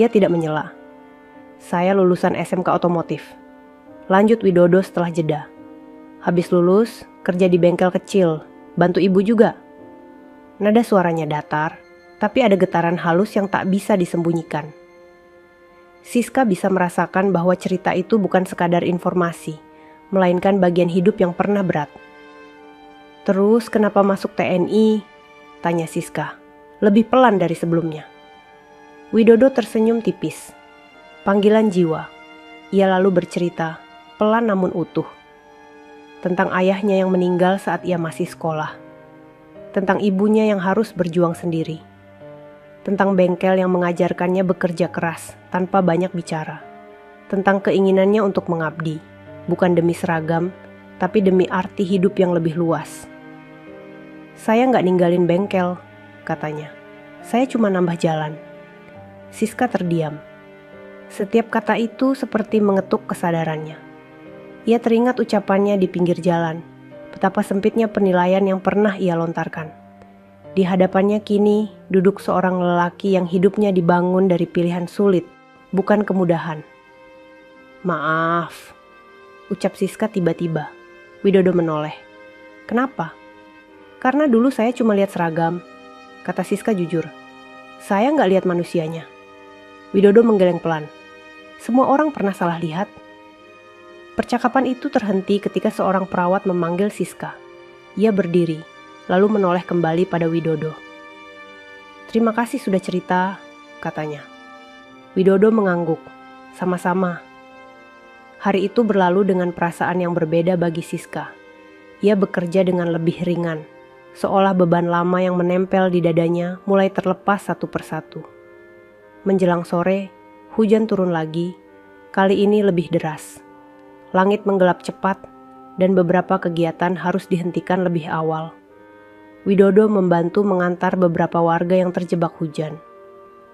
Ia tidak menyela. "Saya lulusan SMK otomotif," lanjut Widodo setelah jeda. "Habis lulus, kerja di bengkel kecil, bantu ibu juga." Nada suaranya datar, tapi ada getaran halus yang tak bisa disembunyikan. Siska bisa merasakan bahwa cerita itu bukan sekadar informasi, melainkan bagian hidup yang pernah berat. "Terus kenapa masuk TNI?" tanya Siska. lebih pelan dari sebelumnya. Widodo tersenyum tipis. Panggilan jiwa. Ia lalu bercerita, pelan namun utuh, tentang ayahnya yang meninggal saat ia masih sekolah, tentang ibunya yang harus berjuang sendiri, tentang bengkel yang mengajarkannya bekerja keras tanpa banyak bicara, tentang keinginannya untuk mengabdi, bukan demi seragam, tapi demi arti hidup yang lebih luas. Saya nggak ninggalin bengkel, katanya. Saya cuma nambah jalan. Siska terdiam. Setiap kata itu seperti mengetuk kesadarannya. Ia teringat ucapannya di pinggir jalan, betapa sempitnya penilaian yang pernah ia lontarkan. Di hadapannya kini duduk seorang lelaki yang hidupnya dibangun dari pilihan sulit, bukan kemudahan. Maaf, ucap Siska tiba-tiba. Widodo menoleh. Kenapa? Karena dulu saya cuma lihat seragam, kata Siska jujur. Saya nggak lihat manusianya. Widodo menggeleng pelan. Semua orang pernah salah lihat. Percakapan itu terhenti ketika seorang perawat memanggil Siska. Ia berdiri, lalu menoleh kembali pada Widodo. Terima kasih sudah cerita, katanya. Widodo mengangguk. Sama-sama. Hari itu berlalu dengan perasaan yang berbeda bagi Siska. Ia bekerja dengan lebih ringan, seolah beban lama yang menempel di dadanya mulai terlepas satu persatu. Menjelang sore, hujan turun lagi, kali ini lebih deras. Langit menggelap cepat, dan beberapa kegiatan harus dihentikan lebih awal. Widodo membantu mengantar beberapa warga yang terjebak hujan.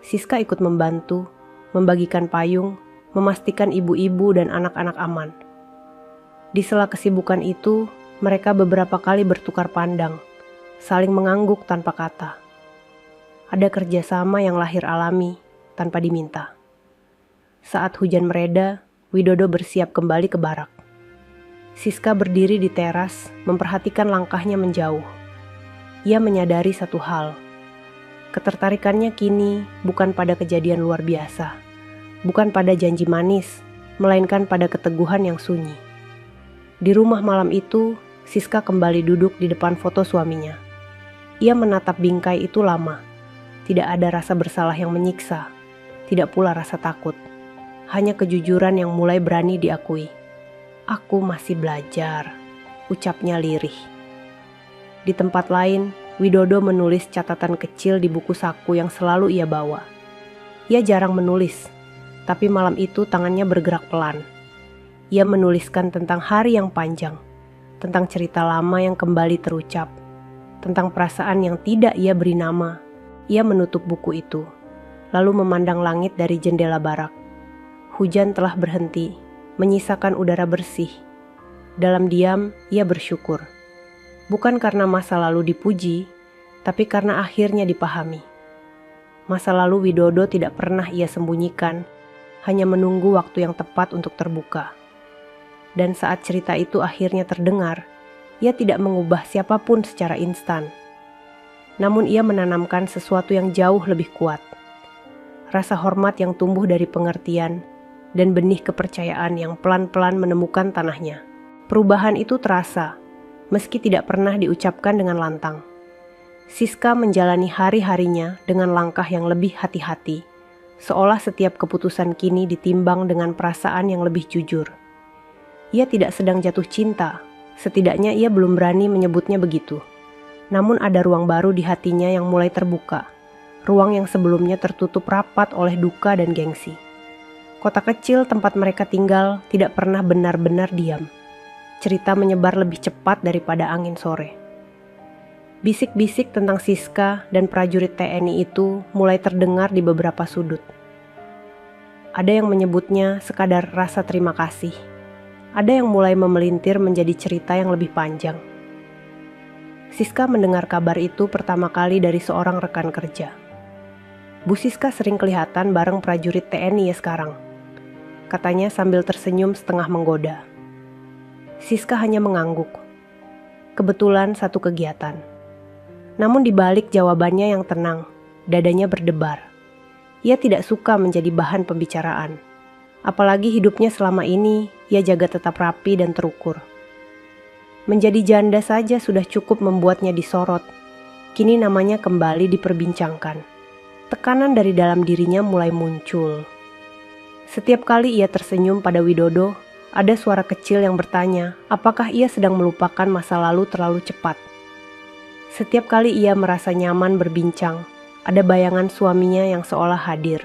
Siska ikut membantu, membagikan payung, memastikan ibu-ibu dan anak-anak aman. Di sela kesibukan itu, mereka beberapa kali bertukar pandang, saling mengangguk tanpa kata. Ada kerjasama yang lahir alami, tanpa diminta. Saat hujan mereda, Widodo bersiap kembali ke barak. Siska berdiri di teras, memperhatikan langkahnya menjauh. Ia menyadari satu hal. Ketertarikannya kini bukan pada kejadian luar biasa, bukan pada janji manis, melainkan pada keteguhan yang sunyi. Di rumah malam itu, Siska kembali duduk di depan foto suaminya. Ia menatap bingkai itu lama. Tidak ada rasa bersalah yang menyiksa, tidak pula rasa takut. Hanya kejujuran yang mulai berani diakui. Aku masih belajar, ucapnya lirih. Di tempat lain, Widodo menulis catatan kecil di buku saku yang selalu ia bawa. Ia jarang menulis, tapi malam itu tangannya bergerak pelan. Ia menuliskan tentang hari yang panjang, tentang cerita lama yang kembali terucap, tentang perasaan yang tidak ia beri nama. Ia menutup buku itu, lalu memandang langit dari jendela barak. Hujan telah berhenti, menyisakan udara bersih. Dalam diam, ia bersyukur. Bukan karena masa lalu dipuji, tapi karena akhirnya dipahami. Masa lalu Widodo tidak pernah ia sembunyikan, hanya menunggu waktu yang tepat untuk terbuka. Dan saat cerita itu akhirnya terdengar, ia tidak mengubah siapapun secara instan. Namun ia menanamkan sesuatu yang jauh lebih kuat. Rasa hormat yang tumbuh dari pengertian dan benih kepercayaan yang pelan-pelan menemukan tanahnya. Perubahan itu terasa, meski tidak pernah diucapkan dengan lantang. Siska menjalani hari-harinya dengan langkah yang lebih hati-hati, seolah setiap keputusan kini ditimbang dengan perasaan yang lebih jujur. Ia tidak sedang jatuh cinta, setidaknya ia belum berani menyebutnya begitu. Namun ada ruang baru di hatinya yang mulai terbuka, ruang yang sebelumnya tertutup rapat oleh duka dan gengsi. Kota kecil tempat mereka tinggal tidak pernah benar-benar diam. Cerita menyebar lebih cepat daripada angin sore. Bisik-bisik tentang Siska dan prajurit TNI itu mulai terdengar di beberapa sudut. Ada yang menyebutnya sekadar rasa terima kasih. Ada yang mulai memelintir menjadi cerita yang lebih panjang. Siska mendengar kabar itu pertama kali dari seorang rekan kerja. Bu Siska sering kelihatan bareng prajurit TNI ya sekarang, katanya sambil tersenyum setengah menggoda. Siska hanya mengangguk. Kebetulan satu kegiatan. Namun di balik jawabannya yang tenang, dadanya berdebar. Ia tidak suka menjadi bahan pembicaraan. Apalagi hidupnya selama ini, ia jaga tetap rapi dan terukur. Menjadi janda saja sudah cukup membuatnya disorot. Kini namanya kembali diperbincangkan. Tekanan dari dalam dirinya mulai muncul. Setiap kali ia tersenyum pada Widodo, ada suara kecil yang bertanya, apakah ia sedang melupakan masa lalu terlalu cepat. Setiap kali ia merasa nyaman berbincang, ada bayangan suaminya yang seolah hadir.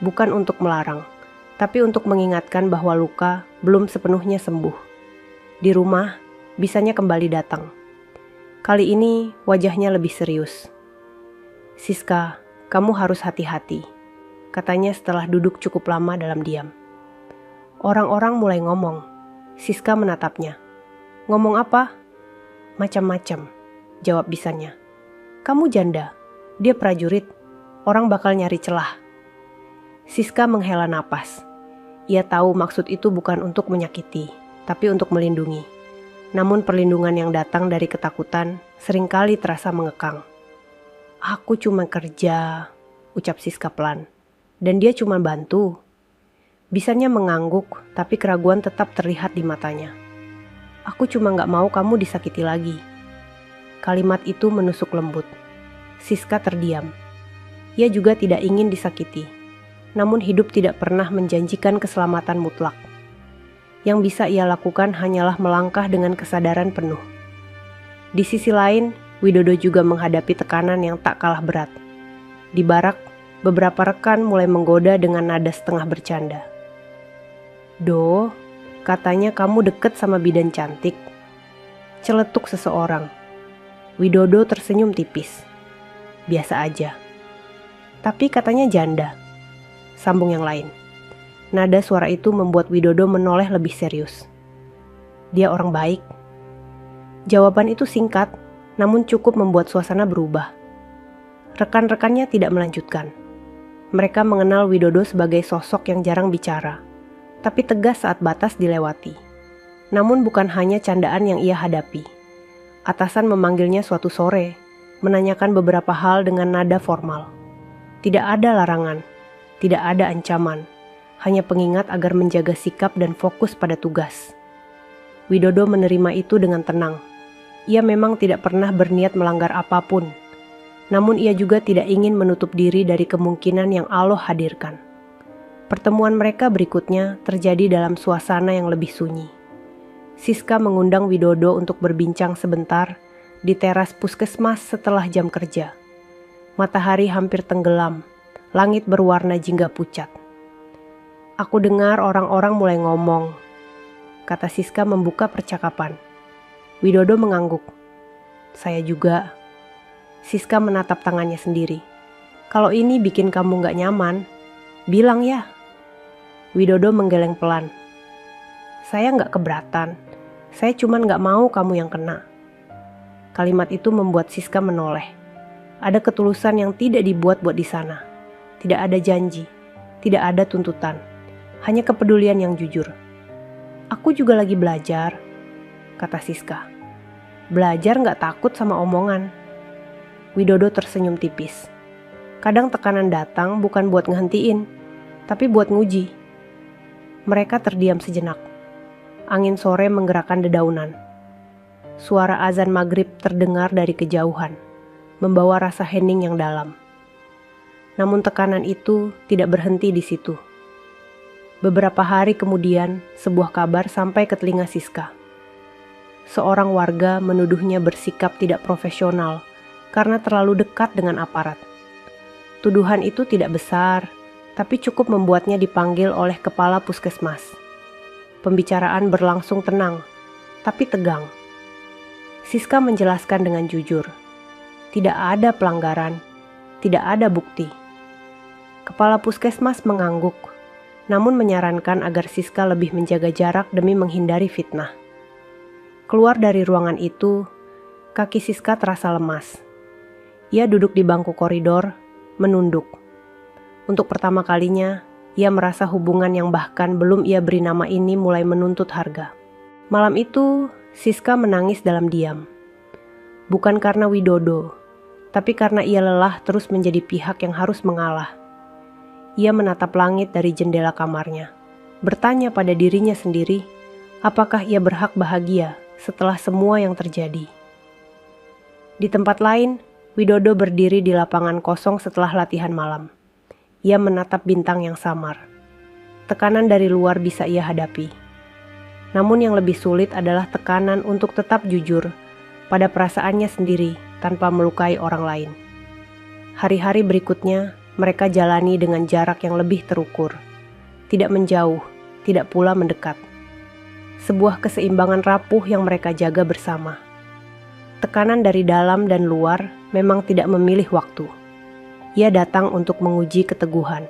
Bukan untuk melarang, tapi untuk mengingatkan bahwa luka belum sepenuhnya sembuh. Di rumah, bisanya kembali datang. Kali ini wajahnya lebih serius. "Siska, kamu harus hati-hati," katanya setelah duduk cukup lama dalam diam. Orang-orang mulai ngomong. Siska menatapnya. "Ngomong apa?" "Macam-macam," jawab bisanya. "Kamu janda, dia prajurit, orang bakal nyari celah." Siska menghela napas. Ia tahu maksud itu bukan untuk menyakiti, tapi untuk melindungi. Namun perlindungan yang datang dari ketakutan seringkali terasa mengekang. "Aku cuma kerja," ucap Siska pelan. "Dan dia cuma bantu." Bisanya mengangguk, tapi keraguan tetap terlihat di matanya. "Aku cuma gak mau kamu disakiti lagi." Kalimat itu menusuk lembut. Siska terdiam. Ia juga tidak ingin disakiti. Namun hidup tidak pernah menjanjikan keselamatan mutlak. Yang bisa ia lakukan hanyalah melangkah dengan kesadaran penuh. Di sisi lain, Widodo juga menghadapi tekanan yang tak kalah berat. Di barak, beberapa rekan mulai menggoda dengan nada setengah bercanda. "Do, katanya kamu deket sama bidan cantik." Celetuk seseorang. Widodo tersenyum tipis. "Biasa aja." "Tapi katanya janda," sambung yang lain. Nada suara itu membuat Widodo menoleh lebih serius. "Dia orang baik." Jawaban itu singkat, namun cukup membuat suasana berubah. Rekan-rekannya tidak melanjutkan. Mereka mengenal Widodo sebagai sosok yang jarang bicara, tapi tegas saat batas dilewati. Namun bukan hanya candaan yang ia hadapi. Atasan memanggilnya suatu sore, menanyakan beberapa hal dengan nada formal. Tidak ada larangan, tidak ada ancaman. Hanya pengingat agar menjaga sikap dan fokus pada tugas. Widodo menerima itu dengan tenang. Ia memang tidak pernah berniat melanggar apapun. Namun ia juga tidak ingin menutup diri dari kemungkinan yang Allah hadirkan. Pertemuan mereka berikutnya terjadi dalam suasana yang lebih sunyi. Siska mengundang Widodo untuk berbincang sebentar di teras puskesmas setelah jam kerja. Matahari hampir tenggelam, langit berwarna jingga pucat. "Aku dengar orang-orang mulai ngomong," kata Siska membuka percakapan. Widodo mengangguk. "Saya juga." Siska menatap tangannya sendiri. "Kalau ini bikin kamu gak nyaman, bilang ya." Widodo menggeleng pelan. "Saya gak keberatan, saya cuman gak mau kamu yang kena." Kalimat itu membuat Siska menoleh. Ada ketulusan yang tidak dibuat buat di sana. Tidak ada janji, tidak ada tuntutan. Hanya kepedulian yang jujur. "Aku juga lagi belajar," kata Siska. "Belajar gak takut sama omongan." Widodo tersenyum tipis. Kadang tekanan datang bukan buat ngehentiin, tapi buat nguji. Mereka terdiam sejenak. Angin sore menggerakkan dedaunan. Suara azan maghrib terdengar dari kejauhan, membawa rasa hening yang dalam. Namun tekanan itu tidak berhenti di situ. Beberapa hari kemudian, sebuah kabar sampai ke telinga Siska. Seorang warga menuduhnya bersikap tidak profesional karena terlalu dekat dengan aparat. Tuduhan itu tidak besar, tapi cukup membuatnya dipanggil oleh kepala puskesmas. Pembicaraan berlangsung tenang, tapi tegang. Siska menjelaskan dengan jujur. Tidak ada pelanggaran, tidak ada bukti. Kepala puskesmas mengangguk, namun menyarankan agar Siska lebih menjaga jarak demi menghindari fitnah. Keluar dari ruangan itu, kaki Siska terasa lemas. Ia duduk di bangku koridor, menunduk. Untuk pertama kalinya, ia merasa hubungan yang bahkan belum ia beri nama ini mulai menuntut harga. Malam itu, Siska menangis dalam diam. Bukan karena Widodo, tapi karena ia lelah terus menjadi pihak yang harus mengalah. Ia menatap langit dari jendela kamarnya, bertanya pada dirinya sendiri, apakah ia berhak bahagia setelah semua yang terjadi. Di tempat lain, Widodo berdiri di lapangan kosong setelah latihan malam. Ia menatap bintang yang samar. Tekanan dari luar bisa ia hadapi. Namun yang lebih sulit adalah tekanan untuk tetap jujur pada perasaannya sendiri tanpa melukai orang lain. Hari-hari berikutnya mereka jalani dengan jarak yang lebih terukur. Tidak menjauh, tidak pula mendekat. Sebuah keseimbangan rapuh yang mereka jaga bersama. Tekanan dari dalam dan luar memang tidak memilih waktu. Ia datang untuk menguji keteguhan.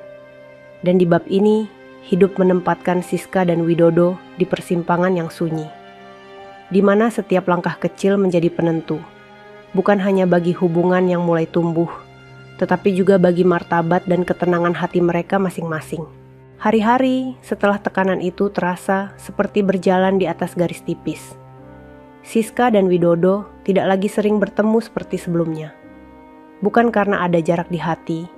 Dan di bab ini, hidup menempatkan Siska dan Widodo di persimpangan yang sunyi, di mana setiap langkah kecil menjadi penentu, bukan hanya bagi hubungan yang mulai tumbuh, tetapi juga bagi martabat dan ketenangan hati mereka masing-masing. Hari-hari setelah tekanan itu terasa seperti berjalan di atas garis tipis. Siska dan Widodo tidak lagi sering bertemu seperti sebelumnya. Bukan karena ada jarak di hati,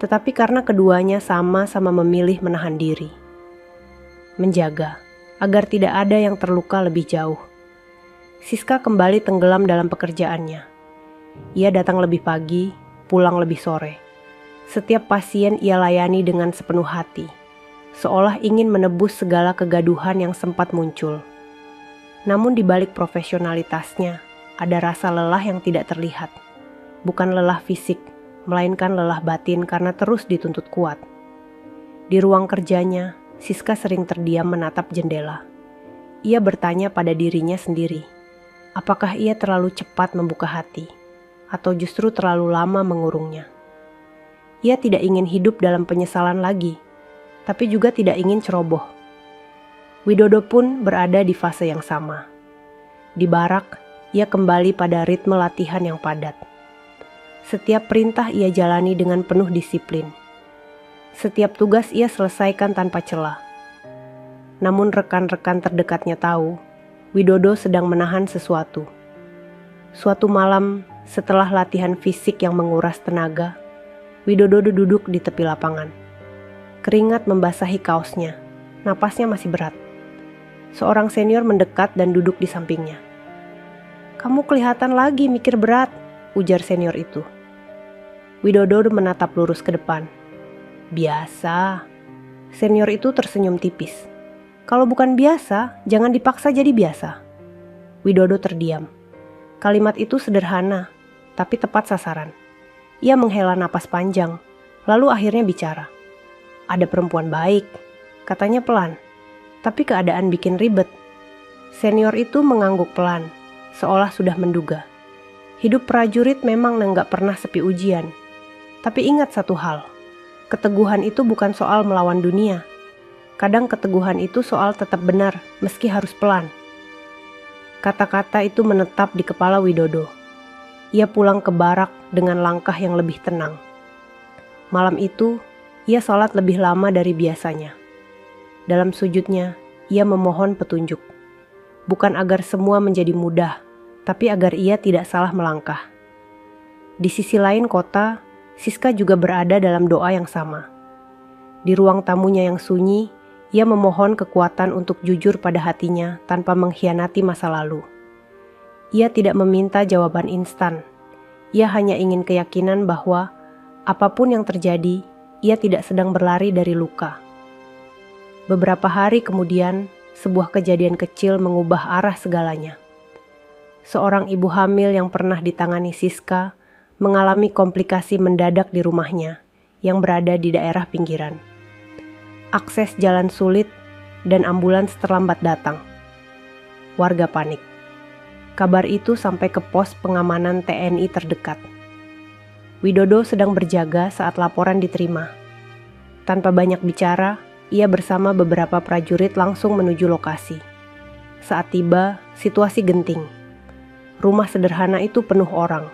tetapi karena keduanya sama-sama memilih menahan diri. Menjaga, agar tidak ada yang terluka lebih jauh. Siska kembali tenggelam dalam pekerjaannya. Ia datang lebih pagi, pulang lebih sore. Setiap pasien ia layani dengan sepenuh hati, seolah ingin menebus segala kegaduhan yang sempat muncul. Namun di balik profesionalitasnya, ada rasa lelah yang tidak terlihat. Bukan lelah fisik, melainkan lelah batin karena terus dituntut kuat. Di ruang kerjanya, Siska sering terdiam menatap jendela. Ia bertanya pada dirinya sendiri, apakah ia terlalu cepat membuka hati, atau justru terlalu lama mengurungnya. Ia tidak ingin hidup dalam penyesalan lagi, tapi juga tidak ingin ceroboh. Widodo pun berada di fase yang sama. Di barak, ia kembali pada ritme latihan yang padat. Setiap perintah ia jalani dengan penuh disiplin. Setiap tugas ia selesaikan tanpa celah. Namun rekan-rekan terdekatnya tahu, Widodo sedang menahan sesuatu. Suatu malam, setelah latihan fisik yang menguras tenaga, Widodo duduk di tepi lapangan. Keringat membasahi kaosnya, napasnya masih berat. Seorang senior mendekat dan duduk di sampingnya. "Kamu kelihatan lagi mikir berat," ujar senior itu. Widodo menatap lurus ke depan. "Biasa." Senior itu tersenyum tipis. "Kalau bukan biasa, jangan dipaksa jadi biasa." Widodo terdiam. Kalimat itu sederhana, tapi tepat sasaran. Ia menghela napas panjang, lalu akhirnya bicara. "Ada perempuan baik," katanya pelan. Tapi keadaan bikin ribet. Senior itu mengangguk pelan, seolah sudah menduga. Hidup prajurit memang nggak pernah sepi ujian. Tapi ingat satu hal, keteguhan itu bukan soal melawan dunia. Kadang keteguhan itu soal tetap benar, meski harus pelan. Kata-kata itu menetap di kepala Widodo. Ia pulang ke barak dengan langkah yang lebih tenang. Malam itu, ia sholat lebih lama dari biasanya. Dalam sujudnya, ia memohon petunjuk. Bukan agar semua menjadi mudah, tapi agar ia tidak salah melangkah. Di sisi lain kota, Siska juga berada dalam doa yang sama. Di ruang tamunya yang sunyi, ia memohon kekuatan untuk jujur pada hatinya tanpa mengkhianati masa lalu. Ia tidak meminta jawaban instan. Ia hanya ingin keyakinan bahwa apapun yang terjadi, ia tidak sedang berlari dari luka. Beberapa hari kemudian, sebuah kejadian kecil mengubah arah segalanya. Seorang ibu hamil yang pernah ditangani Siska mengalami komplikasi mendadak di rumahnya yang berada di daerah pinggiran. Akses jalan sulit dan ambulans terlambat datang. Warga panik. Kabar itu sampai ke pos pengamanan TNI terdekat. Widodo sedang berjaga saat laporan diterima. Tanpa banyak bicara, ia bersama beberapa prajurit langsung menuju lokasi. Saat tiba, situasi genting. Rumah sederhana itu penuh orang.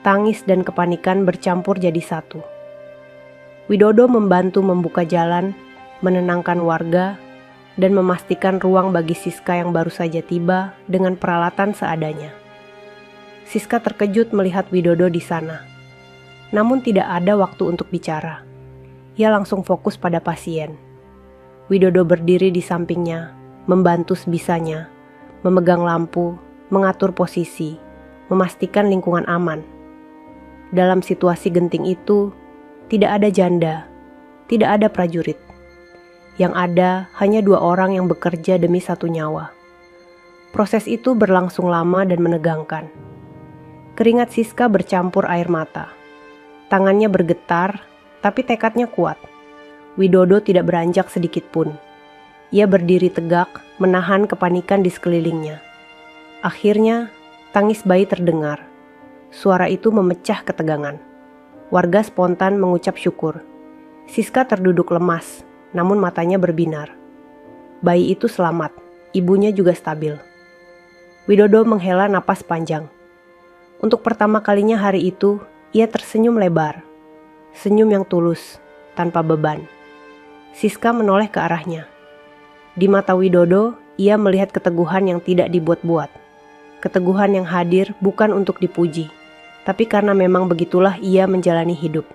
Tangis dan kepanikan bercampur jadi satu. Widodo membantu membuka jalan, menenangkan warga, dan memastikan ruang bagi Siska yang baru saja tiba dengan peralatan seadanya. Siska terkejut melihat Widodo di sana. Namun tidak ada waktu untuk bicara. Ia langsung fokus pada pasien. Widodo berdiri di sampingnya, membantu sebisanya, memegang lampu, mengatur posisi, memastikan lingkungan aman. dalam situasi genting itu, tidak ada janda, tidak ada prajurit. Yang ada hanya 2 orang yang bekerja demi 1 nyawa. Proses itu berlangsung lama dan menegangkan. Keringat Siska bercampur air mata. Tangannya bergetar, tapi tekadnya kuat. Widodo tidak beranjak sedikit pun. Ia berdiri tegak, menahan kepanikan di sekelilingnya. Akhirnya, tangis bayi terdengar. Suara itu memecah ketegangan. Warga spontan mengucap syukur. Siska terduduk lemas, namun matanya berbinar. Bayi itu selamat, ibunya juga stabil. Widodo menghela napas panjang. Untuk pertama kalinya hari itu, ia tersenyum lebar. Senyum yang tulus, tanpa beban. Siska menoleh ke arahnya. Di mata Widodo, ia melihat keteguhan yang tidak dibuat-buat. Keteguhan yang hadir bukan untuk dipuji, tapi karena memang begitulah ia menjalani hidup.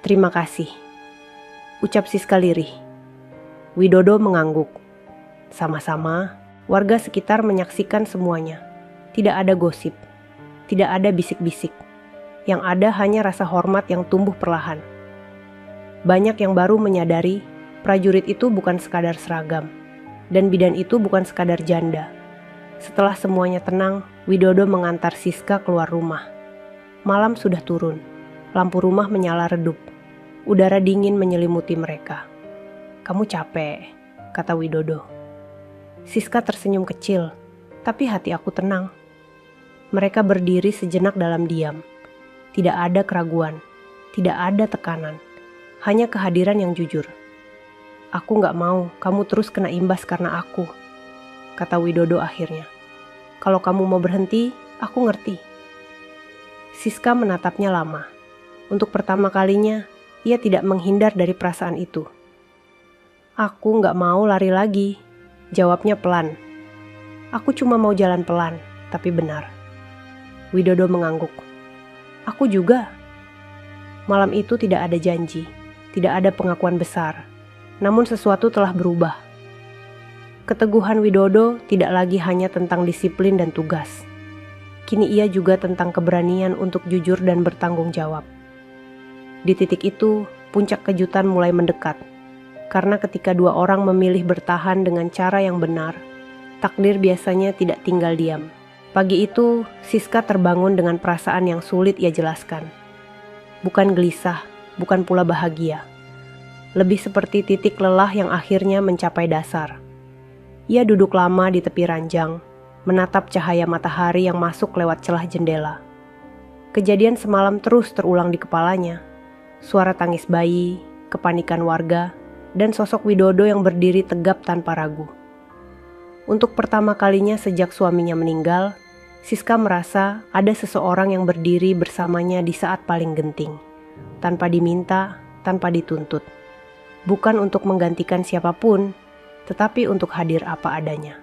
Terima kasih, ucap Siska lirih. Widodo mengangguk. Sama-sama, warga sekitar menyaksikan semuanya. Tidak ada gosip, tidak ada bisik-bisik. Yang ada hanya rasa hormat yang tumbuh perlahan. Banyak yang baru menyadari prajurit itu bukan sekadar seragam, dan bidan itu bukan sekadar janda. Setelah semuanya tenang, Widodo mengantar Siska keluar rumah. Malam sudah turun, lampu rumah menyala redup. Udara dingin menyelimuti mereka. Kamu capek, kata Widodo. Siska tersenyum kecil, tapi hati aku tenang. Mereka berdiri sejenak dalam diam. Tidak ada keraguan, tidak ada tekanan, hanya kehadiran yang jujur. Aku gak mau kamu terus kena imbas karena aku, kata Widodo akhirnya. Kalau kamu mau berhenti, aku ngerti. Siska menatapnya lama. Untuk pertama kalinya, ia tidak menghindar dari perasaan itu. Aku gak mau lari lagi, jawabnya pelan. Aku cuma mau jalan pelan, tapi benar. Widodo mengangguk. Aku juga. Malam itu tidak ada janji, tidak ada pengakuan besar. Namun sesuatu telah berubah. Keteguhan Widodo tidak lagi hanya tentang disiplin dan tugas. Kini ia juga tentang keberanian untuk jujur dan bertanggung jawab. Di titik itu, puncak kejutan mulai mendekat. Karena ketika 2 orang memilih bertahan dengan cara yang benar, takdir biasanya tidak tinggal diam. Pagi itu, Siska terbangun dengan perasaan yang sulit ia jelaskan. Bukan gelisah, bukan pula bahagia. Lebih seperti titik lelah yang akhirnya mencapai dasar. Ia duduk lama di tepi ranjang, menatap cahaya matahari yang masuk lewat celah jendela. Kejadian semalam terus terulang di kepalanya. Suara tangis bayi, kepanikan warga, dan sosok Widodo yang berdiri tegap tanpa ragu. Untuk pertama kalinya sejak suaminya meninggal, Siska merasa ada seseorang yang berdiri bersamanya di saat paling genting, tanpa diminta, tanpa dituntut. Bukan untuk menggantikan siapapun, tetapi untuk hadir apa adanya.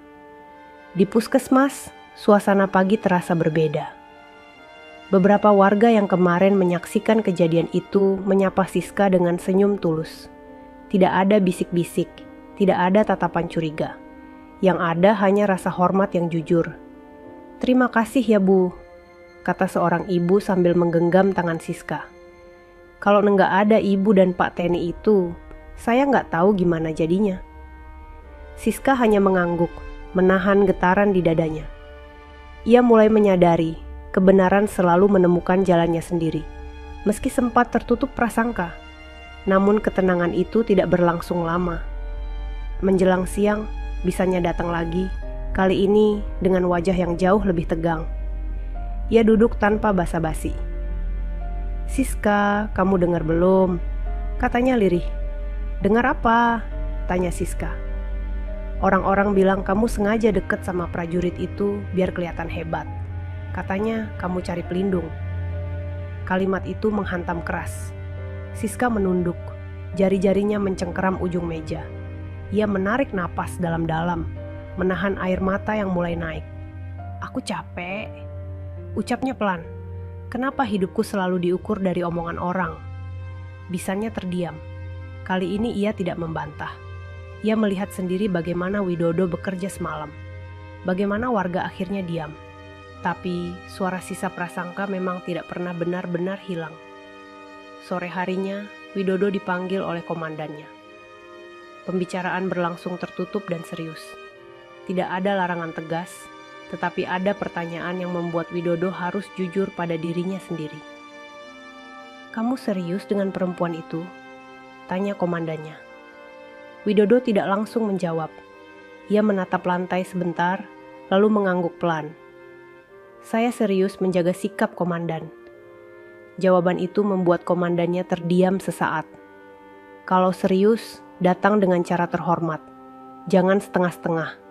Di puskesmas, suasana pagi terasa berbeda. Beberapa warga yang kemarin menyaksikan kejadian itu menyapa Siska dengan senyum tulus. Tidak ada bisik-bisik, tidak ada tatapan curiga. Yang ada hanya rasa hormat yang jujur. Terima kasih ya Bu, kata seorang ibu sambil menggenggam tangan Siska. Kalau nggak ada ibu dan Pak Teni itu, saya nggak tahu gimana jadinya. Siska hanya mengangguk, menahan getaran di dadanya. Ia mulai menyadari kebenaran selalu menemukan jalannya sendiri, meski sempat tertutup prasangka. Namun ketenangan itu tidak berlangsung lama. Menjelang siang, bisanya datang lagi. Kali ini dengan wajah yang jauh lebih tegang. Ia duduk tanpa basa-basi. Siska, kamu dengar belum? Katanya lirih. Dengar apa? Tanya Siska. Orang-orang bilang kamu sengaja deket sama prajurit itu biar kelihatan hebat. Katanya kamu cari pelindung. Kalimat itu menghantam keras. Siska menunduk, jari-jarinya mencengkeram ujung meja. Ia menarik napas dalam-dalam, menahan air mata yang mulai naik. Aku capek, ucapnya pelan. Kenapa hidupku selalu diukur dari omongan orang? Bisanya terdiam. Kali ini ia tidak membantah. Ia melihat sendiri bagaimana Widodo bekerja semalam. Bagaimana warga akhirnya diam. Tapi suara sisa prasangka memang tidak pernah benar-benar hilang. Sore harinya, Widodo dipanggil oleh komandannya. Pembicaraan berlangsung tertutup dan serius. Tidak ada larangan tegas, tetapi ada pertanyaan yang membuat Widodo harus jujur pada dirinya sendiri. "Kamu serius dengan perempuan itu?" tanya komandannya. Widodo tidak langsung menjawab. Ia menatap lantai sebentar, lalu mengangguk pelan. "Saya serius menjaga sikap, komandan." Jawaban itu membuat komandannya terdiam sesaat. "Kalau serius, datang dengan cara terhormat. Jangan setengah-setengah."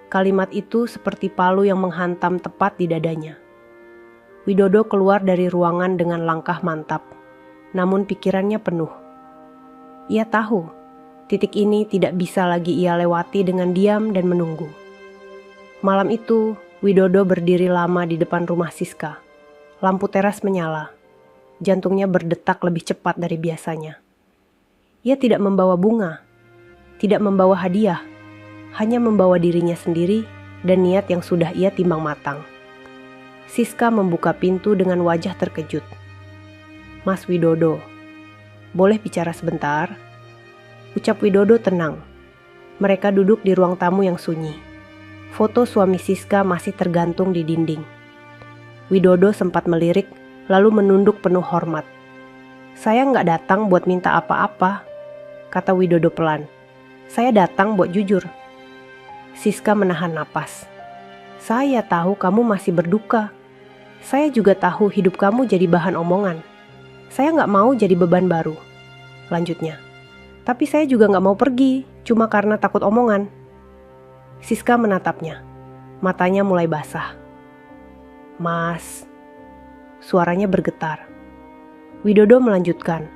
Kalimat itu seperti palu yang menghantam tepat di dadanya. Widodo keluar dari ruangan dengan langkah mantap, namun pikirannya penuh. Ia tahu, titik ini tidak bisa lagi ia lewati dengan diam dan menunggu. Malam itu, Widodo berdiri lama di depan rumah Siska. Lampu teras menyala. Jantungnya berdetak lebih cepat dari biasanya. Ia tidak membawa bunga, tidak membawa hadiah, hanya membawa dirinya sendiri dan niat yang sudah ia timbang matang. Siska membuka pintu dengan wajah terkejut. "Mas Widodo, boleh bicara sebentar?" Ucap Widodo tenang. Mereka duduk di ruang tamu yang sunyi. Foto suami Siska masih tergantung di dinding. Widodo sempat melirik, lalu menunduk penuh hormat. "Saya nggak datang buat minta apa-apa," kata Widodo pelan. "Saya datang buat jujur." Siska menahan napas. "Saya tahu kamu masih berduka. Saya juga tahu hidup kamu jadi bahan omongan. Saya nggak mau jadi beban baru," lanjutnya. "Tapi saya juga nggak mau pergi, cuma karena takut omongan." Siska menatapnya. Matanya mulai basah. "Mas," suaranya bergetar. Widodo melanjutkan.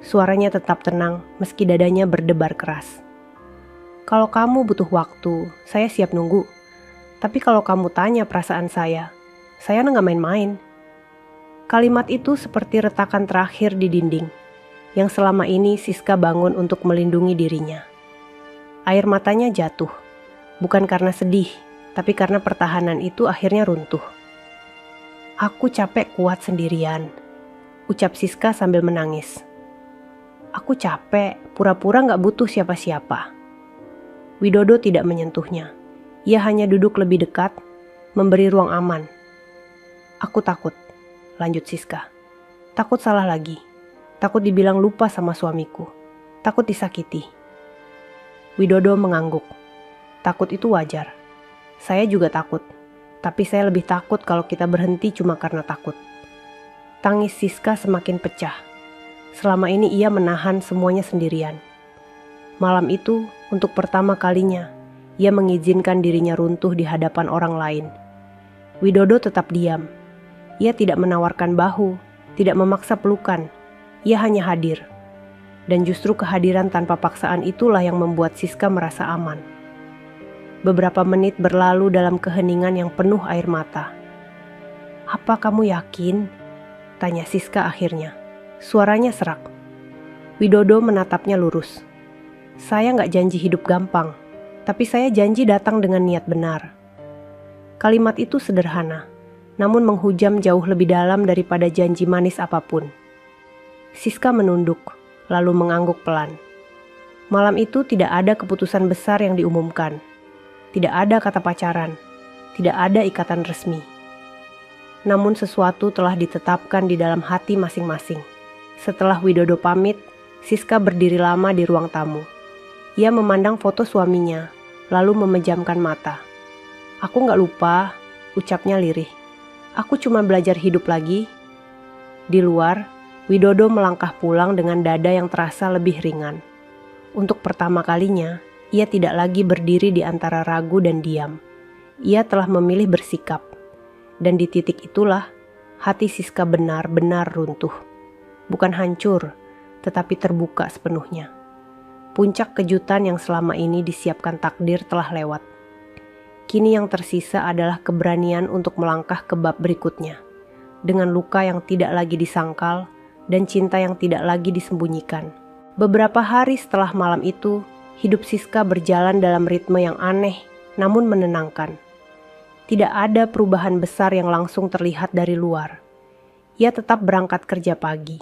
Suaranya tetap tenang meski dadanya berdebar keras. "Kalau kamu butuh waktu, saya siap nunggu. Tapi kalau kamu tanya perasaan saya nggak main-main." Kalimat itu seperti retakan terakhir di dinding, yang selama ini Siska bangun untuk melindungi dirinya. Air matanya jatuh, bukan karena sedih, tapi karena pertahanan itu akhirnya runtuh. "Aku capek kuat sendirian," ucap Siska sambil menangis. "Aku capek, pura-pura gak butuh siapa-siapa." Widodo tidak menyentuhnya. Ia hanya duduk lebih dekat, memberi ruang aman. "Aku takut," lanjut Siska. "Takut salah lagi. Takut dibilang lupa sama suamiku. Takut disakiti." Widodo mengangguk. "Takut itu wajar. Saya juga takut. Tapi saya lebih takut kalau kita berhenti cuma karena takut." Tangis Siska semakin pecah. Selama ini ia menahan semuanya sendirian. Malam itu, untuk pertama kalinya, ia mengizinkan dirinya runtuh di hadapan orang lain. Widodo tetap diam. Ia tidak menawarkan bahu, tidak memaksa pelukan. Ia hanya hadir. Dan justru kehadiran tanpa paksaan itulah yang membuat Siska merasa aman. Beberapa menit berlalu dalam keheningan yang penuh air mata. "Apa kamu yakin?" tanya Siska akhirnya. Suaranya serak. Widodo menatapnya lurus. "Saya nggak janji hidup gampang, tapi saya janji datang dengan niat benar." Kalimat itu sederhana, namun menghujam jauh lebih dalam daripada janji manis apapun. Siska menunduk, lalu mengangguk pelan. Malam itu tidak ada keputusan besar yang diumumkan. Tidak ada kata pacaran, tidak ada ikatan resmi. Namun sesuatu telah ditetapkan di dalam hati masing-masing. Setelah Widodo pamit, Siska berdiri lama di ruang tamu. Ia memandang foto suaminya, lalu memejamkan mata. "Aku gak lupa," ucapnya lirih. "Aku cuma belajar hidup lagi." Di luar, Widodo melangkah pulang dengan dada yang terasa lebih ringan. Untuk pertama kalinya, ia tidak lagi berdiri di antara ragu dan diam. Ia telah memilih bersikap. Dan di titik itulah, hati Siska benar-benar runtuh. Bukan hancur, tetapi terbuka sepenuhnya. Puncak kejutan yang selama ini disiapkan takdir telah lewat. Kini yang tersisa adalah keberanian untuk melangkah ke bab berikutnya. Dengan luka yang tidak lagi disangkal dan cinta yang tidak lagi disembunyikan. Beberapa hari setelah malam itu, hidup Siska berjalan dalam ritme yang aneh namun menenangkan. Tidak ada perubahan besar yang langsung terlihat dari luar. Ia tetap berangkat kerja pagi,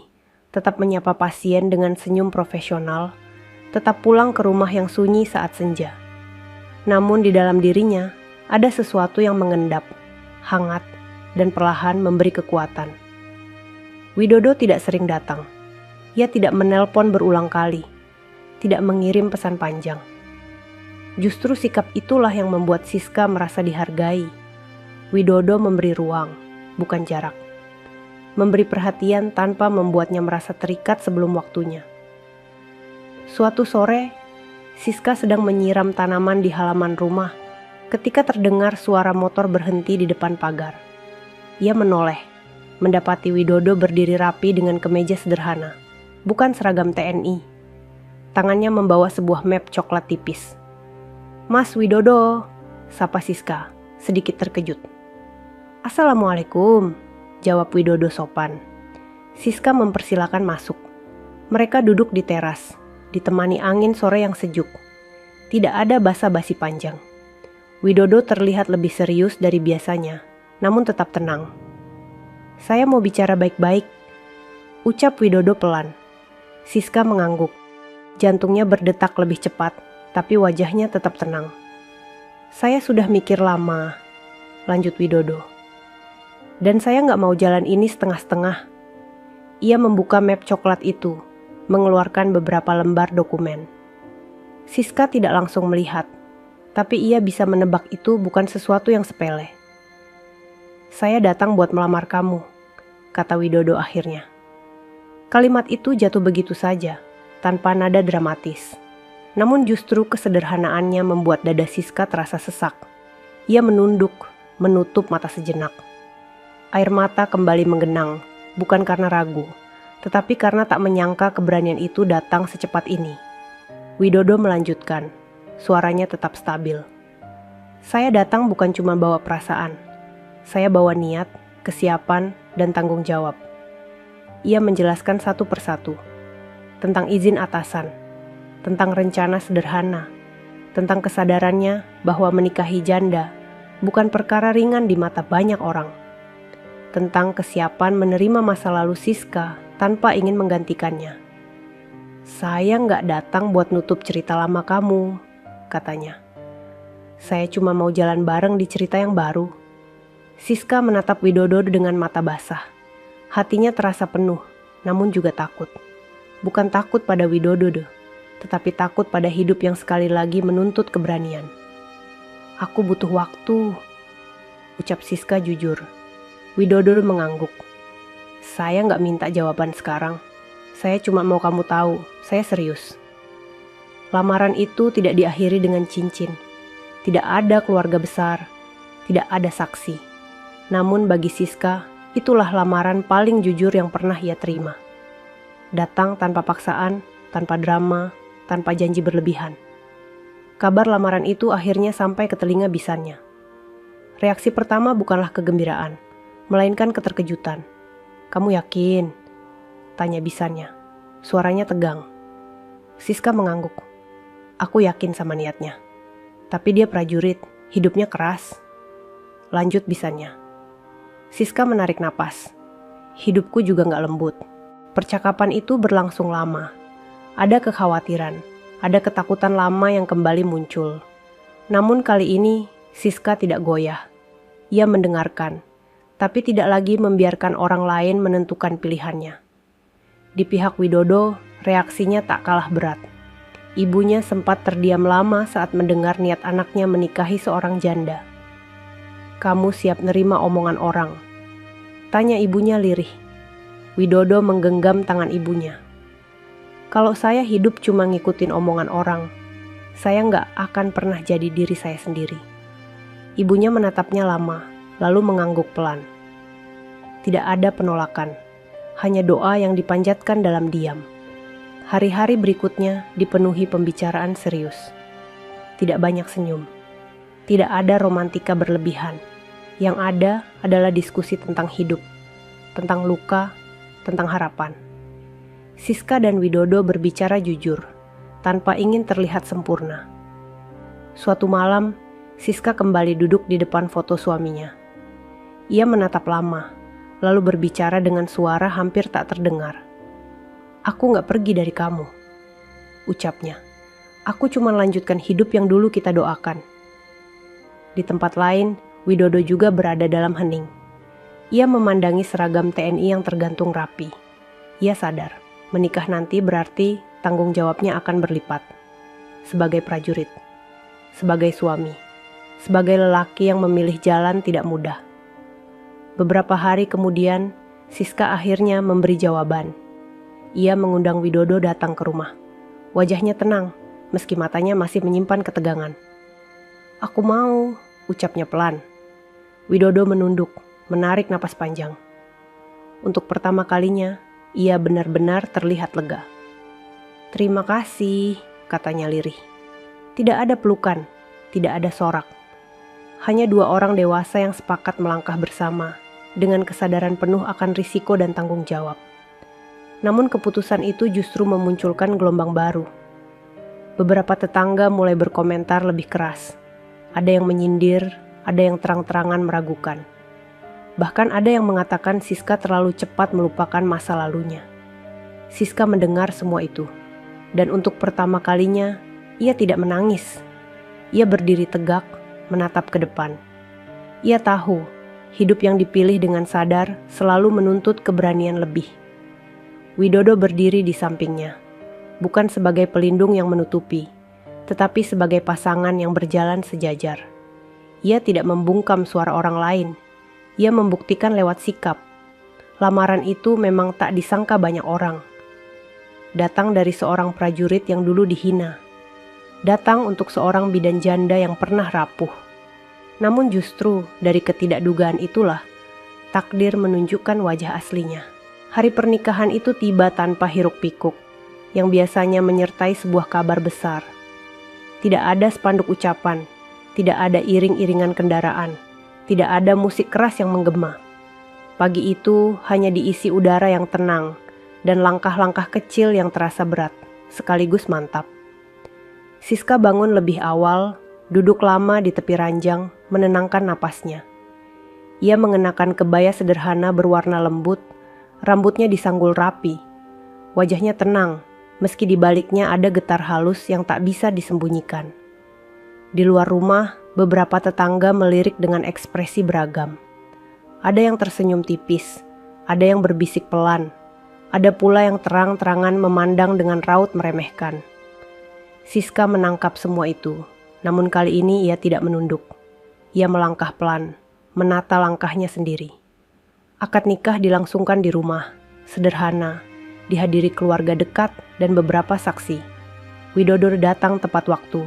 tetap menyapa pasien dengan senyum profesional, tetap pulang ke rumah yang sunyi saat senja. Namun di dalam dirinya ada sesuatu yang mengendap, hangat, dan perlahan memberi kekuatan. Widodo tidak sering datang. Ia tidak menelpon berulang kali, tidak mengirim pesan panjang. Justru sikap itulah yang membuat Siska merasa dihargai. Widodo memberi ruang, bukan jarak. Memberi perhatian tanpa membuatnya merasa terikat sebelum waktunya. Suatu sore, Siska sedang menyiram tanaman di halaman rumah ketika terdengar suara motor berhenti di depan pagar. Ia menoleh, mendapati Widodo berdiri rapi dengan kemeja sederhana, bukan seragam TNI. Tangannya membawa sebuah map coklat tipis. "Mas Widodo," sapa Siska, sedikit terkejut. "Assalamualaikum," jawab Widodo sopan. Siska mempersilakan masuk. Mereka duduk di teras, ditemani angin sore yang sejuk. Tidak ada basa-basi panjang. Widodo terlihat lebih serius dari biasanya, namun tetap tenang. "Saya mau bicara baik-baik," ucap Widodo pelan. Siska mengangguk. Jantungnya berdetak lebih cepat, tapi wajahnya tetap tenang. "Saya sudah mikir lama," lanjut Widodo. "Dan saya nggak mau jalan ini setengah-setengah." Ia membuka map coklat itu, mengeluarkan beberapa lembar dokumen. Siska tidak langsung melihat, tapi ia bisa menebak itu bukan sesuatu yang sepele. "Saya datang buat melamar kamu," kata Widodo akhirnya. Kalimat itu jatuh begitu saja, tanpa nada dramatis. Namun justru kesederhanaannya membuat dada Siska terasa sesak. Ia menunduk, menutup mata sejenak. Air mata kembali menggenang, bukan karena ragu, tetapi karena tak menyangka keberanian itu datang secepat ini. Widodo melanjutkan, suaranya tetap stabil. "Saya datang bukan cuma bawa perasaan. Saya bawa niat, kesiapan, dan tanggung jawab." Ia menjelaskan satu persatu. Tentang izin atasan, tentang rencana sederhana, tentang kesadarannya bahwa menikahi janda bukan perkara ringan di mata banyak orang. Tentang kesiapan menerima masa lalu Siska tanpa ingin menggantikannya. "Saya nggak datang buat nutup cerita lama kamu," katanya. "Saya cuma mau jalan bareng di cerita yang baru." Siska menatap Widodo dengan mata basah. Hatinya terasa penuh, namun juga takut. Bukan takut pada Widodo, tetapi takut pada hidup yang sekali lagi menuntut keberanian. "Aku butuh waktu," ucap Siska jujur. Widodo mengangguk. "Saya nggak minta jawaban sekarang. Saya cuma mau kamu tahu, saya serius." Lamaran itu tidak diakhiri dengan cincin. Tidak ada keluarga besar, tidak ada saksi. Namun bagi Siska, itulah lamaran paling jujur yang pernah ia terima. Datang tanpa paksaan, tanpa drama, tanpa janji berlebihan. Kabar lamaran itu akhirnya sampai ke telinga bisannya. Reaksi pertama bukanlah kegembiraan, melainkan keterkejutan. "Kamu yakin?" tanya bisannya. Suaranya tegang. Siska mengangguk. "Aku yakin sama niatnya. Tapi dia prajurit, hidupnya keras." Lanjut bisannya. Siska menarik napas. "Hidupku juga gak lembut." Percakapan itu berlangsung lama. Ada kekhawatiran, ada ketakutan lama yang kembali muncul. Namun kali ini, Siska tidak goyah. Ia mendengarkan, tapi tidak lagi membiarkan orang lain menentukan pilihannya. Di pihak Widodo, reaksinya tak kalah berat. Ibunya sempat terdiam lama saat mendengar niat anaknya menikahi seorang janda. "Kamu siap nerima omongan orang?" tanya ibunya lirih. Widodo menggenggam tangan ibunya. "Kalau saya hidup cuma ngikutin omongan orang, saya nggak akan pernah jadi diri saya sendiri." Ibunya menatapnya lama, lalu mengangguk pelan. Tidak ada penolakan, hanya doa yang dipanjatkan dalam diam. Hari-hari berikutnya dipenuhi pembicaraan serius. Tidak banyak senyum. Tidak ada romantika berlebihan. Yang ada adalah diskusi tentang hidup, tentang luka, tentang harapan. Siska dan Widodo berbicara jujur, tanpa ingin terlihat sempurna. Suatu malam, Siska kembali duduk di depan foto suaminya. Ia menatap lama, lalu berbicara dengan suara hampir tak terdengar. "Aku gak pergi dari kamu," ucapnya. "Aku cuma lanjutkan hidup yang dulu kita doakan." Di tempat lain, Widodo juga berada dalam hening. Ia memandangi seragam TNI yang tergantung rapi. Ia sadar, menikah nanti berarti tanggung jawabnya akan berlipat. Sebagai prajurit, sebagai suami, sebagai lelaki yang memilih jalan tidak mudah. Beberapa hari kemudian, Siska akhirnya memberi jawaban. Ia mengundang Widodo datang ke rumah. Wajahnya tenang, meski matanya masih menyimpan ketegangan. "Aku mau," ucapnya pelan. Widodo menunduk, menarik napas panjang. Untuk pertama kalinya, ia benar-benar terlihat lega. "Terima kasih," katanya lirih. Tidak ada pelukan, tidak ada sorak. Hanya dua orang dewasa yang sepakat melangkah bersama, dengan kesadaran penuh akan risiko dan tanggung jawab. Namun keputusan itu justru memunculkan gelombang baru. Beberapa tetangga mulai berkomentar lebih keras. Ada yang menyindir, ada yang terang-terangan meragukan. Bahkan ada yang mengatakan Siska terlalu cepat melupakan masa lalunya. Siska mendengar semua itu. Dan untuk pertama kalinya, ia tidak menangis. Ia berdiri tegak, menatap ke depan. Ia tahu, hidup yang dipilih dengan sadar selalu menuntut keberanian lebih. Widodo berdiri di sampingnya, bukan sebagai pelindung yang menutupi, tetapi sebagai pasangan yang berjalan sejajar. Ia tidak membungkam suara orang lain, ia membuktikan lewat sikap. Lamaran itu memang tak disangka banyak orang. Datang dari seorang prajurit yang dulu dihina. Datang untuk seorang bidan janda yang pernah rapuh. Namun justru dari ketidakdugaan itulah, takdir menunjukkan wajah aslinya. Hari pernikahan itu tiba tanpa hiruk-pikuk, yang biasanya menyertai sebuah kabar besar. Tidak ada spanduk ucapan, tidak ada iring-iringan kendaraan, tidak ada musik keras yang menggema. Pagi itu hanya diisi udara yang tenang, dan langkah-langkah kecil yang terasa berat, sekaligus mantap. Siska bangun lebih awal, duduk lama di tepi ranjang, menenangkan napasnya. Ia mengenakan kebaya sederhana berwarna lembut, rambutnya disanggul rapi. Wajahnya tenang, meski di baliknya ada getar halus yang tak bisa disembunyikan. Di luar rumah, beberapa tetangga melirik dengan ekspresi beragam. Ada yang tersenyum tipis, ada yang berbisik pelan, ada pula yang terang-terangan memandang dengan raut meremehkan. Siska menangkap semua itu, namun kali ini ia tidak menunduk. Ia melangkah pelan, menata langkahnya sendiri. Akad nikah dilangsungkan di rumah, sederhana, dihadiri keluarga dekat dan beberapa saksi. Widodo datang tepat waktu,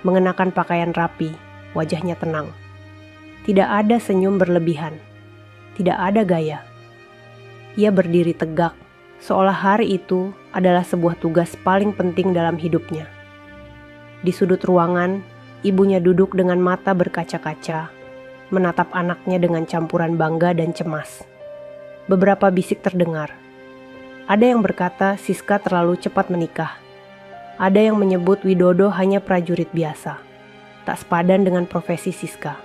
mengenakan pakaian rapi, wajahnya tenang. Tidak ada senyum berlebihan, tidak ada gaya. Ia berdiri tegak, seolah hari itu adalah sebuah tugas paling penting dalam hidupnya. Di sudut ruangan, ibunya duduk dengan mata berkaca-kaca, menatap anaknya dengan campuran bangga dan cemas. Beberapa bisik terdengar. Ada yang berkata Siska terlalu cepat menikah. Ada yang menyebut Widodo hanya prajurit biasa, tak sepadan dengan profesi Siska.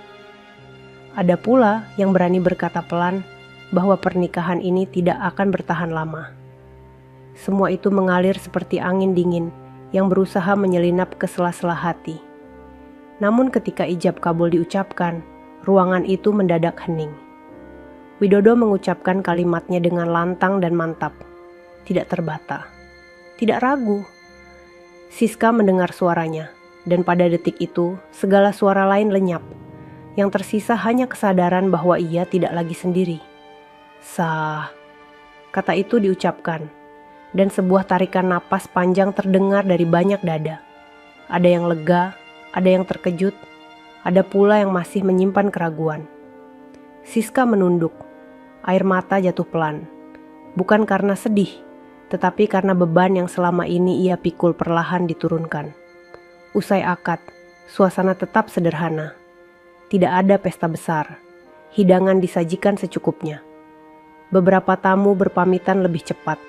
Ada pula yang berani berkata pelan bahwa pernikahan ini tidak akan bertahan lama. Semua itu mengalir seperti angin dingin yang berusaha menyelinap ke sela-sela hati. Namun ketika ijab kabul diucapkan, ruangan itu mendadak hening. Widodo mengucapkan kalimatnya dengan lantang dan mantap, tidak terbata, tidak ragu. Siska mendengar suaranya, dan pada detik itu segala suara lain lenyap. Yang tersisa hanya kesadaran bahwa ia tidak lagi sendiri. Sah, kata itu diucapkan, dan sebuah tarikan napas panjang terdengar dari banyak dada. Ada yang lega, ada yang terkejut, ada pula yang masih menyimpan keraguan. Siska menunduk, air mata jatuh pelan. Bukan karena sedih, tetapi karena beban yang selama ini ia pikul perlahan diturunkan. Usai akad, suasana tetap sederhana. Tidak ada pesta besar, hidangan disajikan secukupnya. Beberapa tamu berpamitan lebih cepat,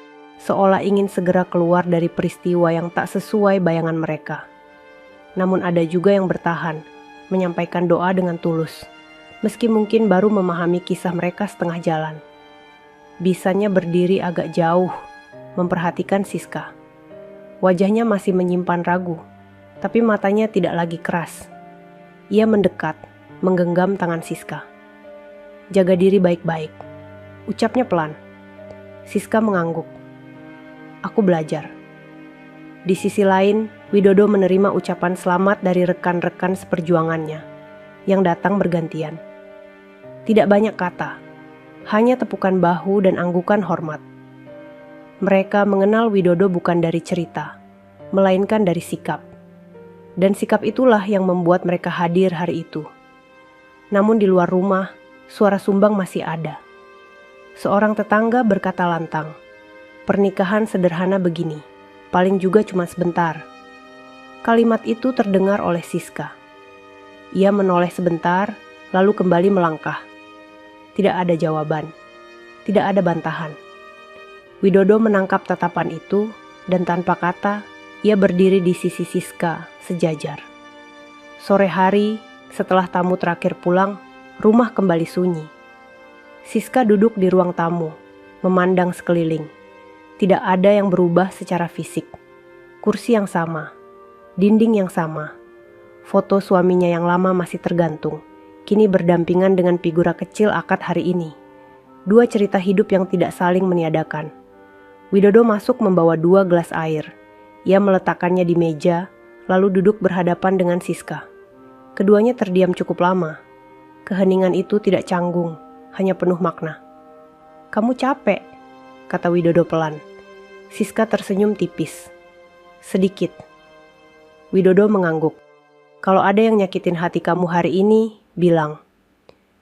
seolah ingin segera keluar dari peristiwa yang tak sesuai bayangan mereka. Namun ada juga yang bertahan, menyampaikan doa dengan tulus, meski mungkin baru memahami kisah mereka setengah jalan. Bisanya berdiri agak jauh, memperhatikan Siska. Wajahnya masih menyimpan ragu, tapi matanya tidak lagi keras. Ia mendekat, menggenggam tangan Siska. "Jaga diri baik-baik," ucapnya pelan. Siska mengangguk. "Aku belajar." Di sisi lain, Widodo menerima ucapan selamat dari rekan-rekan seperjuangannya, yang datang bergantian. Tidak banyak kata, hanya tepukan bahu dan anggukan hormat. Mereka mengenal Widodo bukan dari cerita, melainkan dari sikap. Dan sikap itulah yang membuat mereka hadir hari itu. Namun di luar rumah, suara sumbang masih ada. Seorang tetangga berkata lantang, "Pernikahan sederhana begini, paling juga cuma sebentar." Kalimat itu terdengar oleh Siska. Ia menoleh sebentar, lalu kembali melangkah. Tidak ada jawaban, tidak ada bantahan. Widodo menangkap tatapan itu, dan tanpa kata, ia berdiri di sisi Siska sejajar. Sore hari, setelah tamu terakhir pulang, rumah kembali sunyi. Siska duduk di ruang tamu, memandang sekeliling. Tidak ada yang berubah secara fisik. Kursi yang sama, dinding yang sama. Foto suaminya yang lama masih tergantung, kini berdampingan dengan figura kecil akad hari ini. Dua cerita hidup yang tidak saling meniadakan. Widodo masuk membawa 2 gelas air. Ia meletakkannya di meja, lalu duduk berhadapan dengan Siska. Keduanya terdiam cukup lama. Keheningan itu tidak canggung, hanya penuh makna. "Kamu capek?" kata Widodo pelan. Siska tersenyum tipis. "Sedikit." Widodo mengangguk. "Kalau ada yang nyakitin hati kamu hari ini, bilang."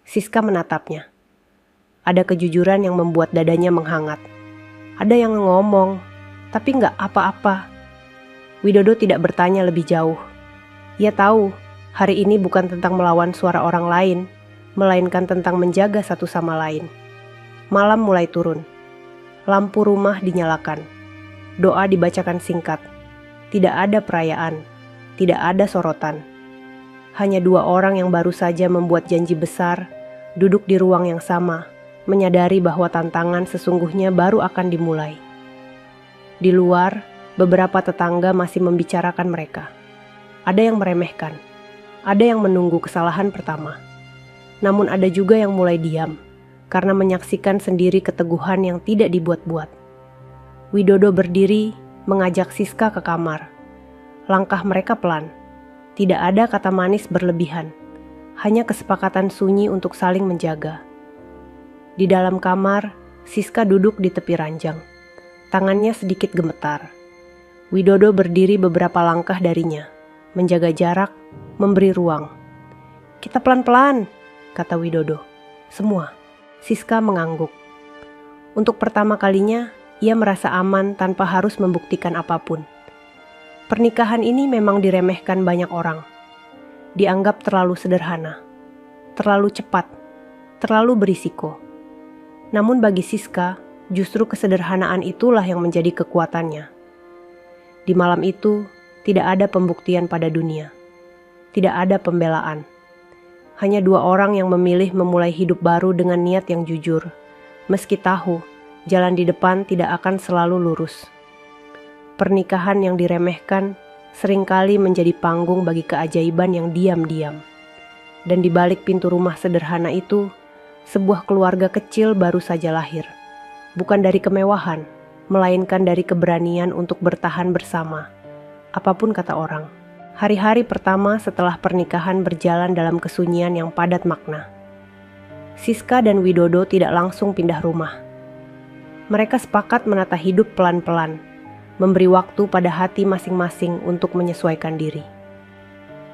Siska menatapnya. Ada kejujuran yang membuat dadanya menghangat. Ada yang ngomong, tapi nggak apa-apa. Widodo tidak bertanya lebih jauh. Ia tahu, hari ini bukan tentang melawan suara orang lain, melainkan tentang menjaga satu sama lain. Malam mulai turun. Lampu rumah dinyalakan. Doa dibacakan singkat. Tidak ada perayaan, tidak ada sorotan. Hanya 2 orang yang baru saja membuat janji besar, duduk di ruang yang sama, menyadari bahwa tantangan sesungguhnya baru akan dimulai. Di luar, beberapa tetangga masih membicarakan mereka. Ada yang meremehkan, ada yang menunggu kesalahan pertama. Namun ada juga yang mulai diam, karena menyaksikan sendiri keteguhan yang tidak dibuat-buat. Widodo berdiri, mengajak Siska ke kamar. Langkah mereka pelan. Tidak ada kata manis berlebihan, hanya kesepakatan sunyi untuk saling menjaga. Di dalam kamar, Siska duduk di tepi ranjang. Tangannya sedikit gemetar. Widodo berdiri beberapa langkah darinya, menjaga jarak, memberi ruang. "Kita pelan-pelan," kata Widodo. "Semua." Siska mengangguk. Untuk pertama kalinya, ia merasa aman tanpa harus membuktikan apapun. Pernikahan ini memang diremehkan banyak orang. Dianggap terlalu sederhana, terlalu cepat, terlalu berisiko. Namun bagi Siska, justru kesederhanaan itulah yang menjadi kekuatannya. Di malam itu, tidak ada pembuktian pada dunia. Tidak ada pembelaan. Hanya 2 orang yang memilih memulai hidup baru dengan niat yang jujur, meski tahu jalan di depan tidak akan selalu lurus. Pernikahan yang diremehkan seringkali menjadi panggung bagi keajaiban yang diam-diam. Dan di balik pintu rumah sederhana itu, sebuah keluarga kecil baru saja lahir. Bukan dari kemewahan, melainkan dari keberanian untuk bertahan bersama. Apapun kata orang, hari-hari pertama setelah pernikahan berjalan dalam kesunyian yang padat makna. Siska dan Widodo tidak langsung pindah rumah. Mereka sepakat menata hidup pelan-pelan, memberi waktu pada hati masing-masing untuk menyesuaikan diri.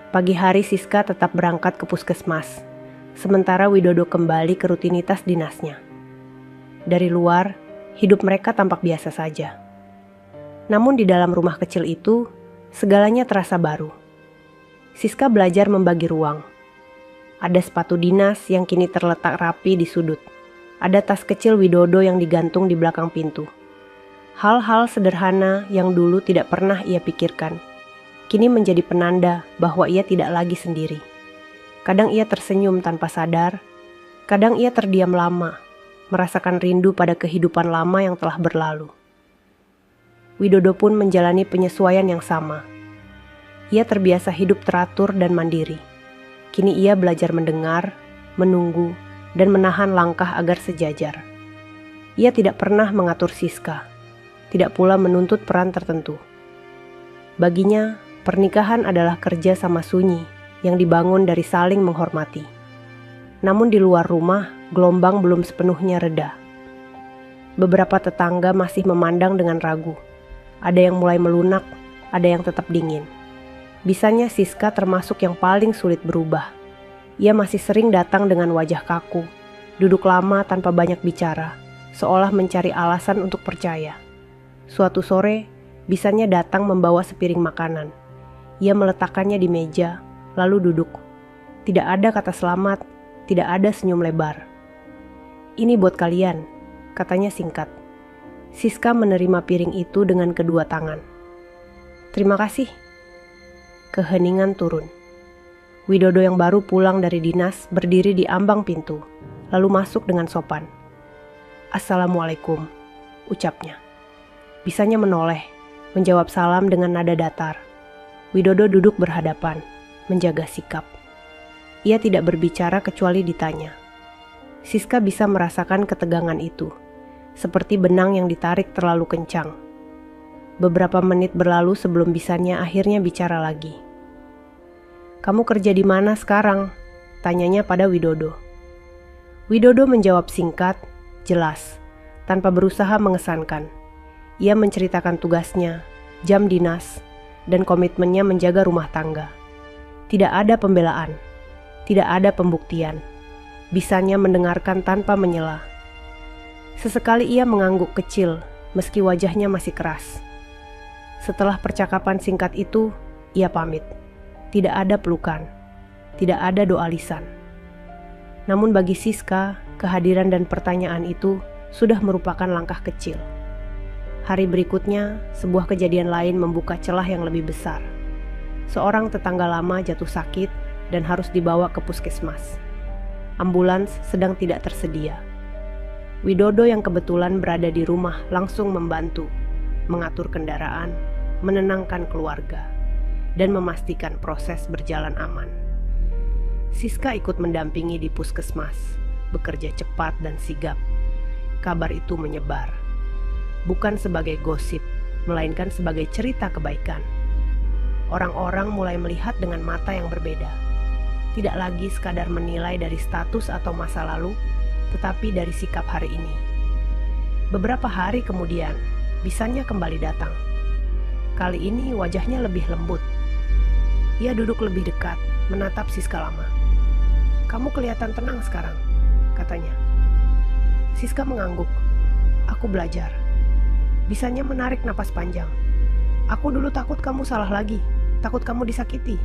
Pagi hari Siska tetap berangkat ke puskesmas, sementara Widodo kembali ke rutinitas dinasnya. Dari luar, hidup mereka tampak biasa saja. Namun di dalam rumah kecil itu, segalanya terasa baru. Siska belajar membagi ruang. Ada sepatu dinas yang kini terletak rapi di sudut. Ada tas kecil Widodo yang digantung di belakang pintu. Hal-hal sederhana yang dulu tidak pernah ia pikirkan, kini menjadi penanda bahwa ia tidak lagi sendiri. Kadang ia tersenyum tanpa sadar, kadang ia terdiam lama, merasakan rindu pada kehidupan lama yang telah berlalu. Widodo pun menjalani penyesuaian yang sama. Ia terbiasa hidup teratur dan mandiri. Kini ia belajar mendengar, menunggu, dan menahan langkah agar sejajar. Ia tidak pernah mengatur Siska, tidak pula menuntut peran tertentu. Baginya, pernikahan adalah kerja sama sunyi yang dibangun dari saling menghormati. Namun di luar rumah, gelombang belum sepenuhnya reda. Beberapa tetangga masih memandang dengan ragu. Ada yang mulai melunak, ada yang tetap dingin. Bisanya Siska termasuk yang paling sulit berubah. Ia masih sering datang dengan wajah kaku, duduk lama tanpa banyak bicara, seolah mencari alasan untuk percaya. Suatu sore, bisanya datang membawa sepiring makanan. Ia meletakkannya di meja, lalu duduk. Tidak ada kata selamat, tidak ada senyum lebar. "Ini buat kalian," katanya singkat. Siska menerima piring itu dengan kedua tangan. "Terima kasih." Keheningan turun. Widodo yang baru pulang dari dinas berdiri di ambang pintu, lalu masuk dengan sopan. "Assalamualaikum," ucapnya. Bisanya menoleh, menjawab salam dengan nada datar. Widodo duduk berhadapan, menjaga sikap. Ia tidak berbicara kecuali ditanya. Siska bisa merasakan ketegangan itu, seperti benang yang ditarik terlalu kencang. Beberapa menit berlalu sebelum bisanya akhirnya bicara lagi. "Kamu kerja di mana sekarang?" tanyanya pada Widodo. Widodo menjawab singkat, jelas, tanpa berusaha mengesankan. Ia menceritakan tugasnya, jam dinas, dan komitmennya menjaga rumah tangga. Tidak ada pembelaan, tidak ada pembuktian. Bisanya mendengarkan tanpa menyela. Sesekali ia mengangguk kecil, meski wajahnya masih keras. Setelah percakapan singkat itu, ia pamit. Tidak ada pelukan, tidak ada doa lisan. Namun bagi Siska, kehadiran dan pertanyaan itu sudah merupakan langkah kecil. Hari berikutnya, sebuah kejadian lain membuka celah yang lebih besar. Seorang tetangga lama jatuh sakit dan harus dibawa ke puskesmas. Ambulans sedang tidak tersedia. Widodo yang kebetulan berada di rumah langsung membantu, mengatur kendaraan, menenangkan keluarga, dan memastikan proses berjalan aman. Siska ikut mendampingi di puskesmas, bekerja cepat dan sigap. Kabar itu menyebar, bukan sebagai gosip, melainkan sebagai cerita kebaikan. Orang-orang mulai melihat dengan mata yang berbeda. Tidak lagi sekadar menilai dari status atau masa lalu, tetapi dari sikap hari ini. Beberapa hari kemudian, bisanya kembali datang. Kali ini wajahnya lebih lembut. Ia duduk lebih dekat, menatap Siska lama. "Kamu kelihatan tenang sekarang," katanya. Siska mengangguk. "Aku belajar." Bisanya menarik napas panjang. "Aku dulu takut kamu salah lagi, takut kamu disakiti."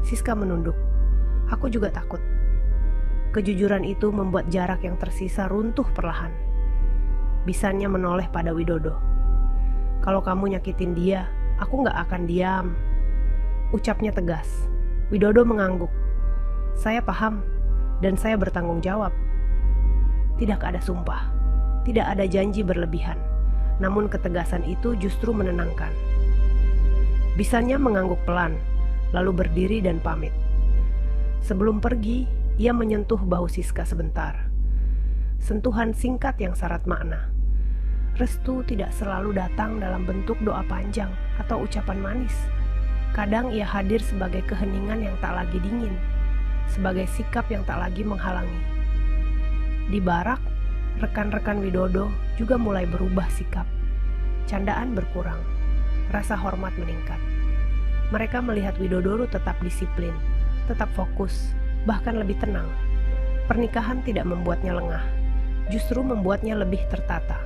Siska menunduk. "Aku juga takut." Kejujuran itu membuat jarak yang tersisa runtuh perlahan. Bisanya menoleh pada Widodo. "Kalau kamu nyakitin dia, aku gak akan diam," ucapnya tegas. Widodo mengangguk. "Saya paham, dan saya bertanggung jawab." Tidak ada sumpah, tidak ada janji berlebihan. Namun ketegasan itu justru menenangkan. Bisanya mengangguk pelan, lalu berdiri dan pamit. Sebelum pergi, ia menyentuh bahu Siska sebentar. Sentuhan singkat yang syarat makna. Restu tidak selalu datang dalam bentuk doa panjang atau ucapan manis. Kadang ia hadir sebagai keheningan yang tak lagi dingin, sebagai sikap yang tak lagi menghalangi. Di barak, rekan-rekan Widodo juga mulai berubah sikap. Candaan berkurang, rasa hormat meningkat. Mereka melihat Widodo tetap disiplin, tetap fokus, bahkan lebih tenang. Pernikahan tidak membuatnya lengah, justru membuatnya lebih tertata.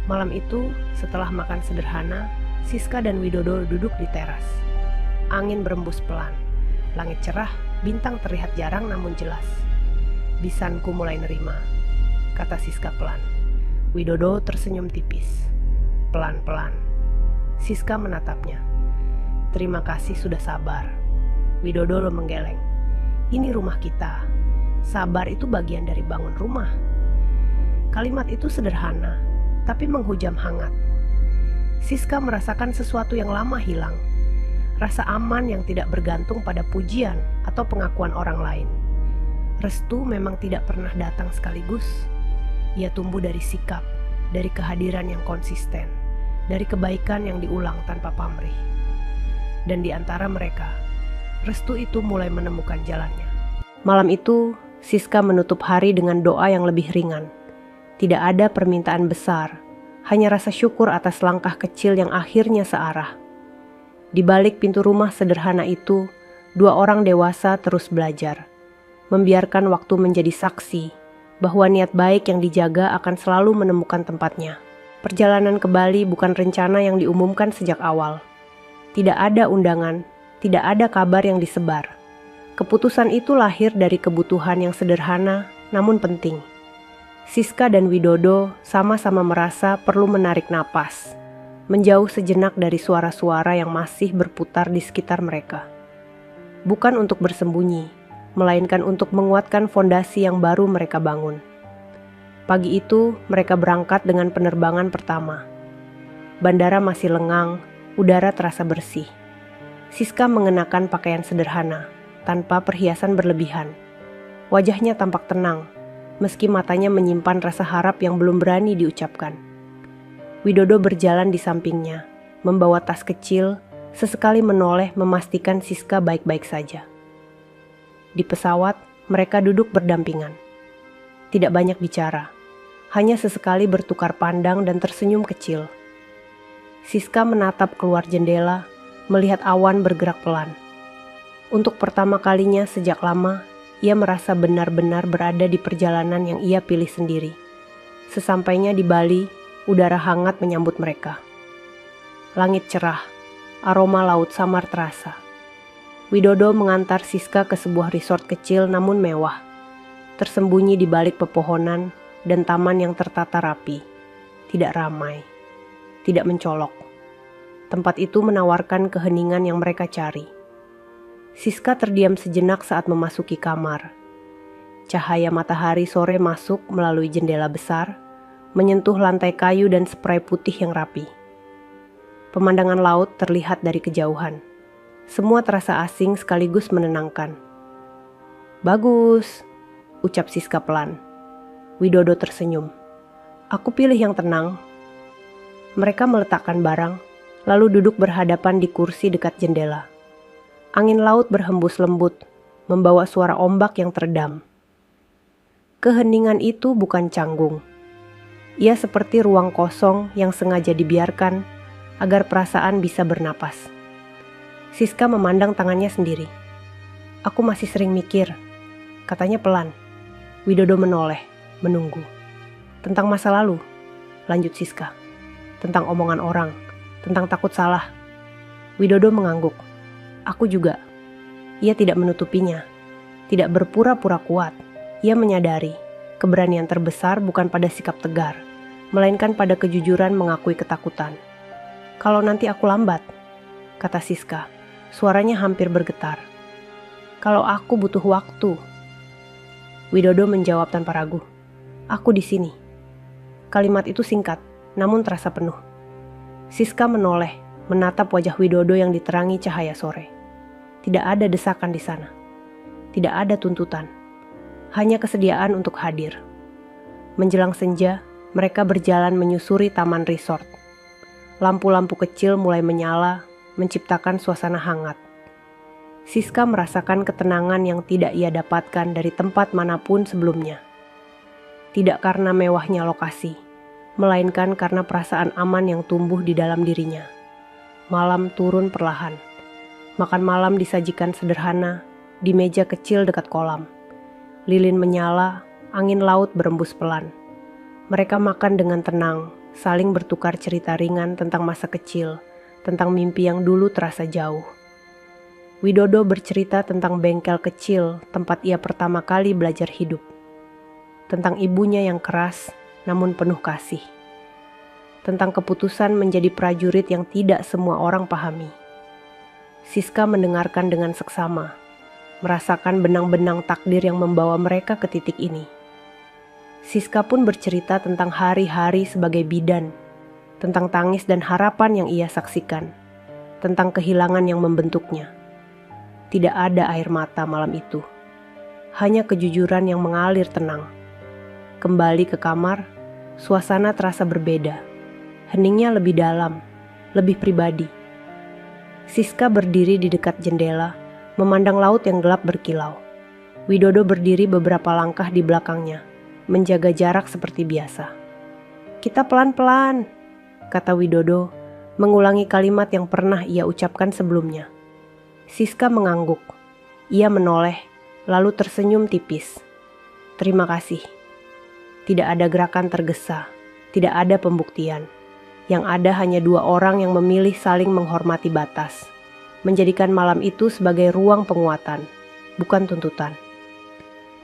Malam itu, setelah makan sederhana, Siska dan Widodo duduk di teras. Angin berembus pelan, langit cerah, bintang terlihat jarang namun jelas. "Bisanku mulai nerima," kata Siska pelan. Widodo tersenyum tipis. Pelan-pelan. Siska menatapnya. "Terima kasih sudah sabar." Widodo menggeleng. Ini rumah kita. Sabar itu bagian dari bangun rumah. Kalimat itu sederhana, tapi menghujam hangat. Siska merasakan sesuatu yang lama hilang. Rasa aman yang tidak bergantung pada pujian atau pengakuan orang lain. Restu memang tidak pernah datang sekaligus. Ia tumbuh dari sikap, dari kehadiran yang konsisten, dari kebaikan yang diulang tanpa pamrih. Dan di antara mereka, restu itu mulai menemukan jalannya. Malam itu, Siska menutup hari dengan doa yang lebih ringan. Tidak ada permintaan besar, hanya rasa syukur atas langkah kecil yang akhirnya searah. Di balik pintu rumah sederhana itu, dua orang dewasa terus belajar, membiarkan waktu menjadi saksi bahwa niat baik yang dijaga akan selalu menemukan tempatnya. Perjalanan ke Bali bukan rencana yang diumumkan sejak awal. Tidak ada undangan, tidak ada kabar yang disebar. Keputusan itu lahir dari kebutuhan yang sederhana namun penting. Siska dan Widodo sama-sama merasa perlu menarik napas, menjauh sejenak dari suara-suara yang masih berputar di sekitar mereka. Bukan untuk bersembunyi, melainkan untuk menguatkan fondasi yang baru mereka bangun. Pagi itu, mereka berangkat dengan penerbangan pertama. Bandara masih lengang, udara terasa bersih. Siska mengenakan pakaian sederhana, tanpa perhiasan berlebihan. Wajahnya tampak tenang, meski matanya menyimpan rasa harap yang belum berani diucapkan. Widodo berjalan di sampingnya, membawa tas kecil, sesekali menoleh memastikan Siska baik-baik saja. Di pesawat, mereka duduk berdampingan. Tidak banyak bicara, hanya sesekali bertukar pandang dan tersenyum kecil. Siska menatap keluar jendela, melihat awan bergerak pelan. Untuk pertama kalinya sejak lama, ia merasa benar-benar berada di perjalanan yang ia pilih sendiri. Sesampainya di Bali, udara hangat menyambut mereka. Langit cerah, aroma laut samar terasa. Widodo mengantar Siska ke sebuah resort kecil namun mewah, tersembunyi di balik pepohonan dan taman yang tertata rapi. Tidak ramai, tidak mencolok. Tempat itu menawarkan keheningan yang mereka cari. Siska terdiam sejenak saat memasuki kamar. Cahaya matahari sore masuk melalui jendela besar, menyentuh lantai kayu dan spray putih yang rapi. Pemandangan laut terlihat dari kejauhan. Semua terasa asing sekaligus menenangkan. "Bagus," ucap Siska pelan. Widodo tersenyum. "Aku pilih yang tenang." Mereka meletakkan barang, lalu duduk berhadapan di kursi dekat jendela. Angin laut berhembus lembut, membawa suara ombak yang teredam. Keheningan itu bukan canggung. Ia seperti ruang kosong yang sengaja dibiarkan agar perasaan bisa bernapas. Siska memandang tangannya sendiri. "Aku masih sering mikir," katanya pelan. Widodo menoleh, menunggu. "Tentang masa lalu," lanjut Siska. "Tentang omongan orang, tentang takut salah." Widodo mengangguk. "Aku juga." Ia tidak menutupinya, tidak berpura-pura kuat. Ia menyadari keberanian terbesar bukan pada sikap tegar, melainkan pada kejujuran mengakui ketakutan. "Kalau nanti aku lambat," kata Siska, suaranya hampir bergetar. "Kalau aku butuh waktu." Widodo menjawab tanpa ragu, "Aku di sini." Kalimat itu singkat, namun terasa penuh. Siska menoleh, menatap wajah Widodo yang diterangi cahaya sore. Tidak ada desakan di sana. Tidak ada tuntutan. Hanya kesediaan untuk hadir. Menjelang senja, mereka berjalan menyusuri taman resort. Lampu-lampu kecil mulai menyala, menciptakan suasana hangat. Siska merasakan ketenangan yang tidak ia dapatkan dari tempat manapun sebelumnya. Tidak karena mewahnya lokasi, melainkan karena perasaan aman yang tumbuh di dalam dirinya. Malam turun perlahan. Makan malam disajikan sederhana di meja kecil dekat kolam. Lilin menyala, angin laut berembus pelan. Mereka makan dengan tenang, saling bertukar cerita ringan tentang masa kecil, tentang mimpi yang dulu terasa jauh. Widodo bercerita tentang bengkel kecil tempat ia pertama kali belajar hidup. Tentang ibunya yang keras namun penuh kasih. Tentang keputusan menjadi prajurit yang tidak semua orang pahami. Siska mendengarkan dengan seksama. merasakan benang-benang takdir yang membawa mereka ke titik ini. Siska pun bercerita tentang hari-hari sebagai bidan, tentang tangis dan harapan yang ia saksikan, tentang kehilangan yang membentuknya. Tidak ada air mata malam itu, hanya kejujuran yang mengalir tenang. Kembali ke kamar, suasana terasa berbeda. Heningnya lebih dalam, lebih pribadi. Siska berdiri di dekat jendela, memandang laut yang gelap berkilau. Widodo berdiri beberapa langkah di belakangnya, menjaga jarak seperti biasa. "Kita pelan-pelan," kata Widodo, mengulangi kalimat yang pernah ia ucapkan sebelumnya. Siska mengangguk. Ia menoleh, lalu tersenyum tipis. "Terima kasih." Tidak ada gerakan tergesa, tidak ada pembuktian. Yang ada hanya dua orang yang memilih saling menghormati batas, menjadikan malam itu sebagai ruang penguatan, bukan tuntutan.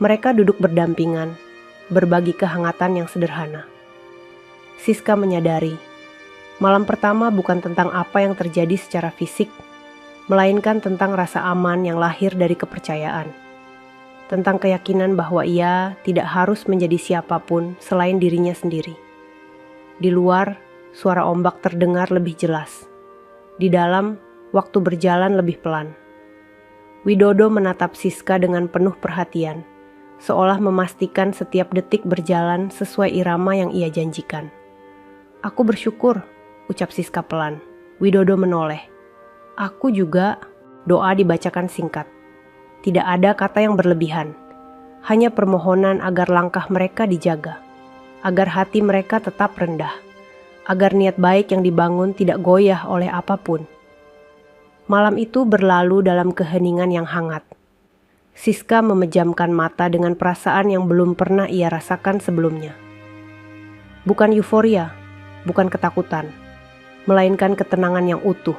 Mereka duduk berdampingan, berbagi kehangatan yang sederhana. Siska menyadari, malam pertama bukan tentang apa yang terjadi secara fisik, melainkan tentang rasa aman yang lahir dari kepercayaan. Tentang keyakinan bahwa ia tidak harus menjadi siapapun selain dirinya sendiri. Di luar, suara ombak terdengar lebih jelas. Di dalam, waktu berjalan lebih pelan. Widodo menatap Siska dengan penuh perhatian, seolah memastikan setiap detik berjalan sesuai irama yang ia janjikan. "Aku bersyukur," ucap Siska pelan. Widodo menoleh. "Aku juga." Doa dibacakan singkat. Tidak ada kata yang berlebihan, hanya permohonan agar langkah mereka dijaga, agar hati mereka tetap rendah, agar niat baik yang dibangun tidak goyah oleh apapun. Malam itu berlalu dalam keheningan yang hangat. Siska memejamkan mata dengan perasaan yang belum pernah ia rasakan sebelumnya. Bukan euforia, bukan ketakutan, melainkan ketenangan yang utuh.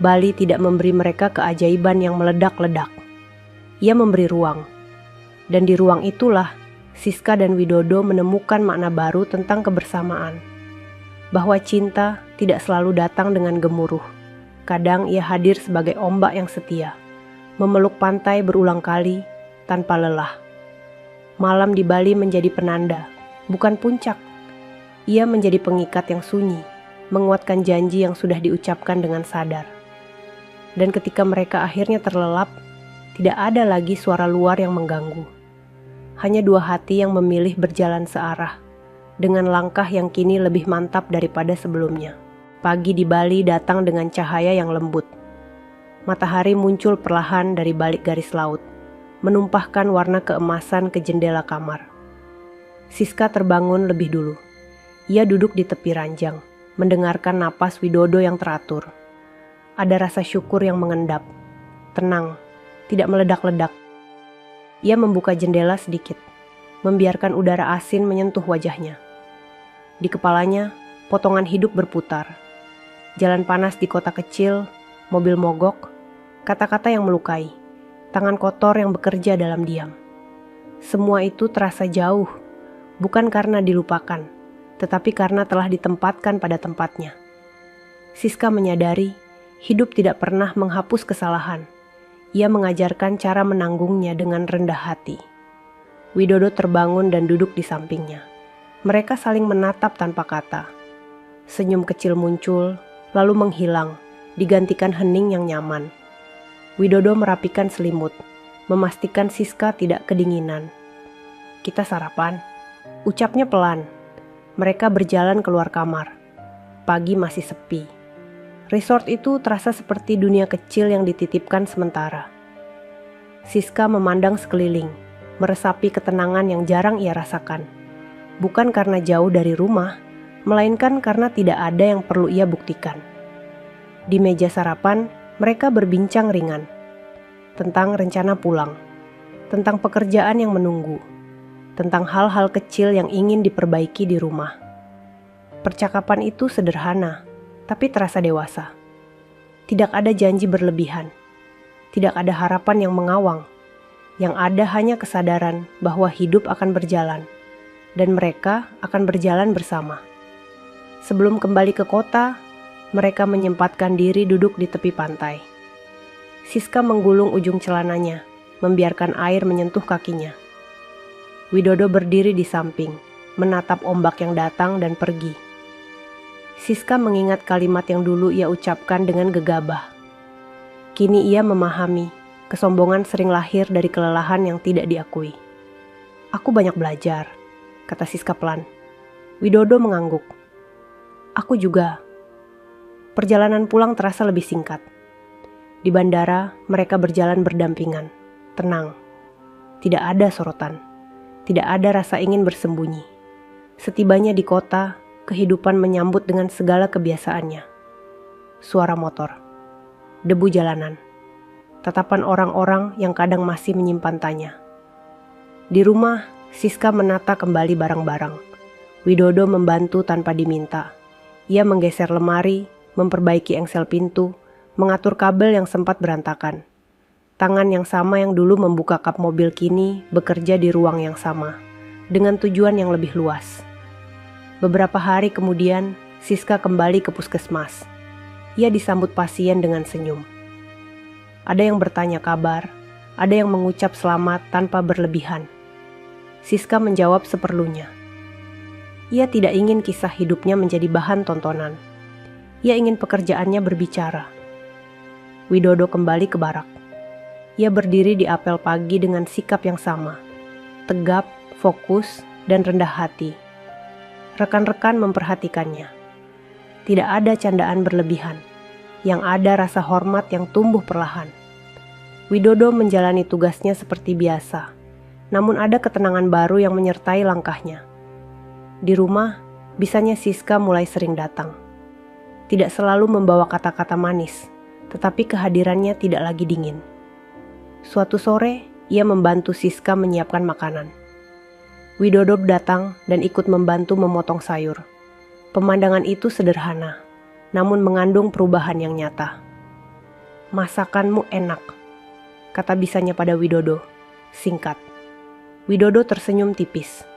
Bali tidak memberi mereka keajaiban yang meledak-ledak. Ia memberi ruang. Dan di ruang itulah, Siska dan Widodo menemukan makna baru tentang kebersamaan. Bahwa cinta tidak selalu datang dengan gemuruh. Kadang ia hadir sebagai ombak yang setia, memeluk pantai berulang kali tanpa lelah. Malam di Bali menjadi penanda, bukan puncak. Ia menjadi pengikat yang sunyi, menguatkan janji yang sudah diucapkan dengan sadar. Dan ketika mereka akhirnya terlelap, tidak ada lagi suara luar yang mengganggu. Hanya dua hati yang memilih berjalan searah, dengan langkah yang kini lebih mantap daripada sebelumnya. Pagi di Bali datang dengan cahaya yang lembut. Matahari muncul perlahan dari balik garis laut, menumpahkan warna keemasan ke jendela kamar. Siska terbangun lebih dulu. Ia duduk di tepi ranjang, mendengarkan napas Widodo yang teratur. Ada rasa syukur yang mengendap, tenang, tidak meledak-ledak. Ia membuka jendela sedikit, membiarkan udara asin menyentuh wajahnya. Di kepalanya, potongan hidup berputar. Jalan panas di kota kecil, mobil mogok, kata-kata yang melukai, tangan kotor yang bekerja dalam diam. Semua itu terasa jauh, bukan karena dilupakan, tetapi karena telah ditempatkan pada tempatnya. Siska menyadari, hidup tidak pernah menghapus kesalahan. Ia mengajarkan cara menanggungnya dengan rendah hati. Widodo terbangun dan duduk di sampingnya. Mereka saling menatap tanpa kata. Senyum kecil muncul, lalu menghilang, digantikan hening yang nyaman. Widodo merapikan selimut, memastikan Siska tidak kedinginan. "Kita sarapan," ucapnya pelan. Mereka berjalan keluar kamar. Pagi masih sepi. Resort itu terasa seperti dunia kecil yang dititipkan sementara. Siska memandang sekeliling, meresapi ketenangan yang jarang ia rasakan. Bukan karena jauh dari rumah, melainkan karena tidak ada yang perlu ia buktikan. Di meja sarapan, mereka berbincang ringan. Tentang rencana pulang, tentang pekerjaan yang menunggu, tentang hal-hal kecil yang ingin diperbaiki di rumah. Percakapan itu sederhana, tapi terasa dewasa. Tidak ada janji berlebihan. Tidak ada harapan yang mengawang. Yang ada hanya kesadaran bahwa hidup akan berjalan. Dan mereka akan berjalan bersama. Sebelum kembali ke kota, mereka menyempatkan diri duduk di tepi pantai. Siska menggulung ujung celananya, membiarkan air menyentuh kakinya. Widodo berdiri di samping, menatap ombak yang datang dan pergi. Siska mengingat kalimat yang dulu ia ucapkan dengan gegabah. Kini ia memahami, kesombongan sering lahir dari kelelahan yang tidak diakui. "Aku banyak belajar," kata Siska pelan. Widodo mengangguk. "Aku juga." Perjalanan pulang terasa lebih singkat. Di bandara, mereka berjalan berdampingan, tenang. Tidak ada sorotan, tidak ada rasa ingin bersembunyi. Setibanya di kota, kehidupan menyambut dengan segala kebiasaannya. Suara motor, debu jalanan, tatapan orang-orang yang kadang masih menyimpan tanya. Di rumah, Siska menata kembali barang-barang. Widodo membantu tanpa diminta. Ia menggeser lemari, memperbaiki engsel pintu, mengatur kabel yang sempat berantakan. Tangan yang sama yang dulu membuka kap mobil kini bekerja di ruang yang sama, dengan tujuan yang lebih luas. Beberapa hari kemudian, Siska kembali ke puskesmas. Ia disambut pasien dengan senyum. Ada yang bertanya kabar, ada yang mengucap selamat tanpa berlebihan. Siska menjawab seperlunya. Ia tidak ingin kisah hidupnya menjadi bahan tontonan. Ia ingin pekerjaannya berbicara. Widodo kembali ke barak. Ia berdiri di apel pagi dengan sikap yang sama, tegap, fokus, dan rendah hati. Rekan-rekan memperhatikannya. Tidak ada candaan berlebihan, yang ada rasa hormat yang tumbuh perlahan. Widodo menjalani tugasnya seperti biasa, namun ada ketenangan baru yang menyertai langkahnya. Di rumah, bisanya Siska mulai sering datang. Tidak selalu membawa kata-kata manis, tetapi kehadirannya tidak lagi dingin. Suatu sore, ia membantu Siska menyiapkan makanan. Widodo datang dan ikut membantu memotong sayur. Pemandangan itu sederhana, namun mengandung perubahan yang nyata. "Masakanmu enak," kata bisanya pada Widodo, singkat. Widodo tersenyum tipis.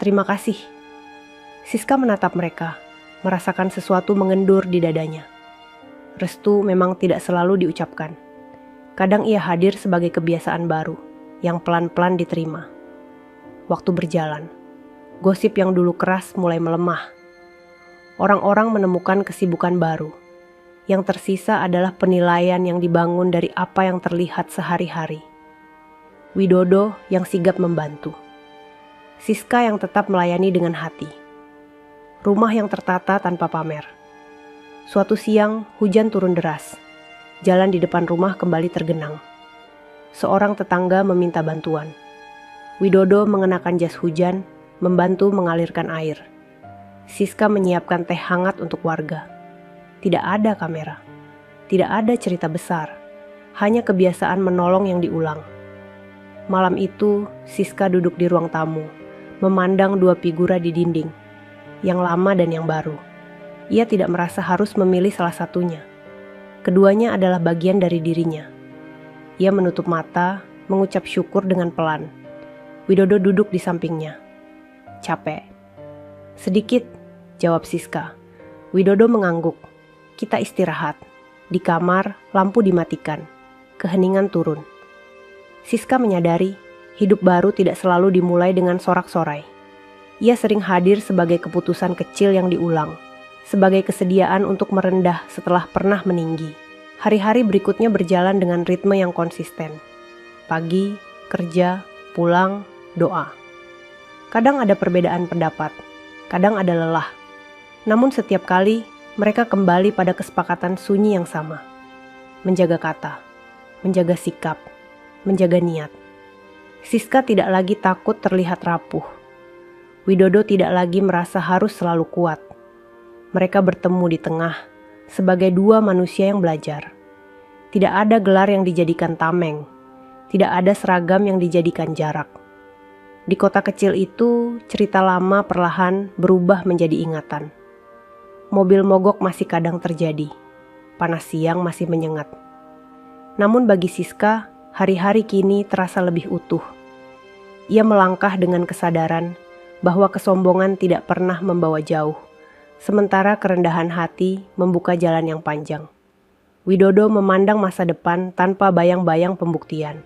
"Terima kasih." Siska menatap mereka, merasakan sesuatu mengendur di dadanya. Restu memang tidak selalu diucapkan. Kadang ia hadir sebagai kebiasaan baru, yang pelan-pelan diterima. Waktu berjalan, gosip yang dulu keras mulai melemah. Orang-orang menemukan kesibukan baru. Yang tersisa adalah penilaian yang dibangun dari apa yang terlihat sehari-hari. Widodo yang sigap membantu. Siska yang tetap melayani dengan hati. Rumah yang tertata tanpa pamer. Suatu siang, hujan turun deras. Jalan di depan rumah kembali tergenang. Seorang tetangga meminta bantuan. Widodo mengenakan jas hujan, membantu mengalirkan air. Siska menyiapkan teh hangat untuk warga. Tidak ada kamera. Tidak ada cerita besar. Hanya kebiasaan menolong yang diulang. Malam itu, Siska duduk di ruang tamu, memandang dua figura di dinding, yang lama dan yang baru. Ia tidak merasa harus memilih salah satunya. Keduanya adalah bagian dari dirinya. Ia menutup mata, mengucap syukur dengan pelan. Widodo duduk di sampingnya. "Capek?" "Sedikit," jawab Siska. Widodo mengangguk. Kita istirahat. Di kamar, lampu dimatikan. Keheningan turun. Siska menyadari, hidup baru tidak selalu dimulai dengan sorak-sorai. Ia sering hadir sebagai keputusan kecil yang diulang, sebagai kesediaan untuk merendah setelah pernah meninggi. Hari-hari berikutnya berjalan dengan ritme yang konsisten. Pagi, kerja, pulang, doa. Kadang ada perbedaan pendapat, kadang ada lelah. Namun setiap kali, mereka kembali pada kesepakatan sunyi yang sama. Menjaga kata, menjaga sikap, menjaga niat. Siska tidak lagi takut terlihat rapuh. Widodo tidak lagi merasa harus selalu kuat. Mereka bertemu di tengah, sebagai dua manusia yang belajar. Tidak ada gelar yang dijadikan tameng, tidak ada seragam yang dijadikan jarak. Di kota kecil itu, cerita lama perlahan berubah menjadi ingatan. Mobil mogok masih kadang terjadi, panas siang masih menyengat. Namun bagi Siska, hari-hari kini terasa lebih utuh. Ia melangkah dengan kesadaran bahwa kesombongan tidak pernah membawa jauh, sementara kerendahan hati membuka jalan yang panjang. Widodo memandang masa depan tanpa bayang-bayang pembuktian.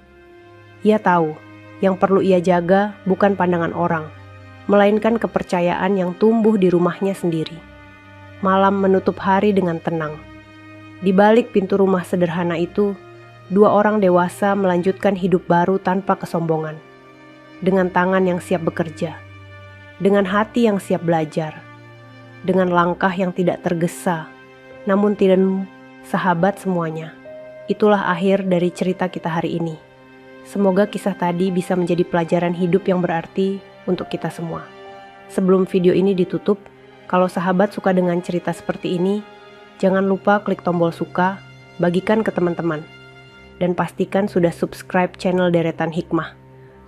Ia tahu, yang perlu ia jaga bukan pandangan orang, melainkan kepercayaan yang tumbuh di rumahnya sendiri. Malam menutup hari dengan tenang. Di balik pintu rumah sederhana itu, dua orang dewasa melanjutkan hidup baru tanpa kesombongan. Dengan tangan yang siap bekerja, dengan hati yang siap belajar, dengan langkah yang tidak tergesa, namun tidak. Sahabat semuanya, itulah akhir dari cerita kita hari ini. Semoga kisah tadi bisa menjadi pelajaran hidup yang berarti untuk kita semua. Sebelum video ini ditutup, kalau sahabat suka dengan cerita seperti ini, jangan lupa klik tombol suka, bagikan ke teman-teman, dan pastikan sudah subscribe channel Deretan Hikmah,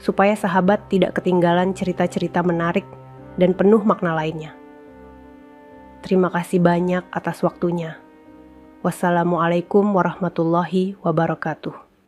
supaya sahabat tidak ketinggalan cerita-cerita menarik dan penuh makna lainnya. Terima kasih banyak atas waktunya. Wassalamualaikum warahmatullahi wabarakatuh.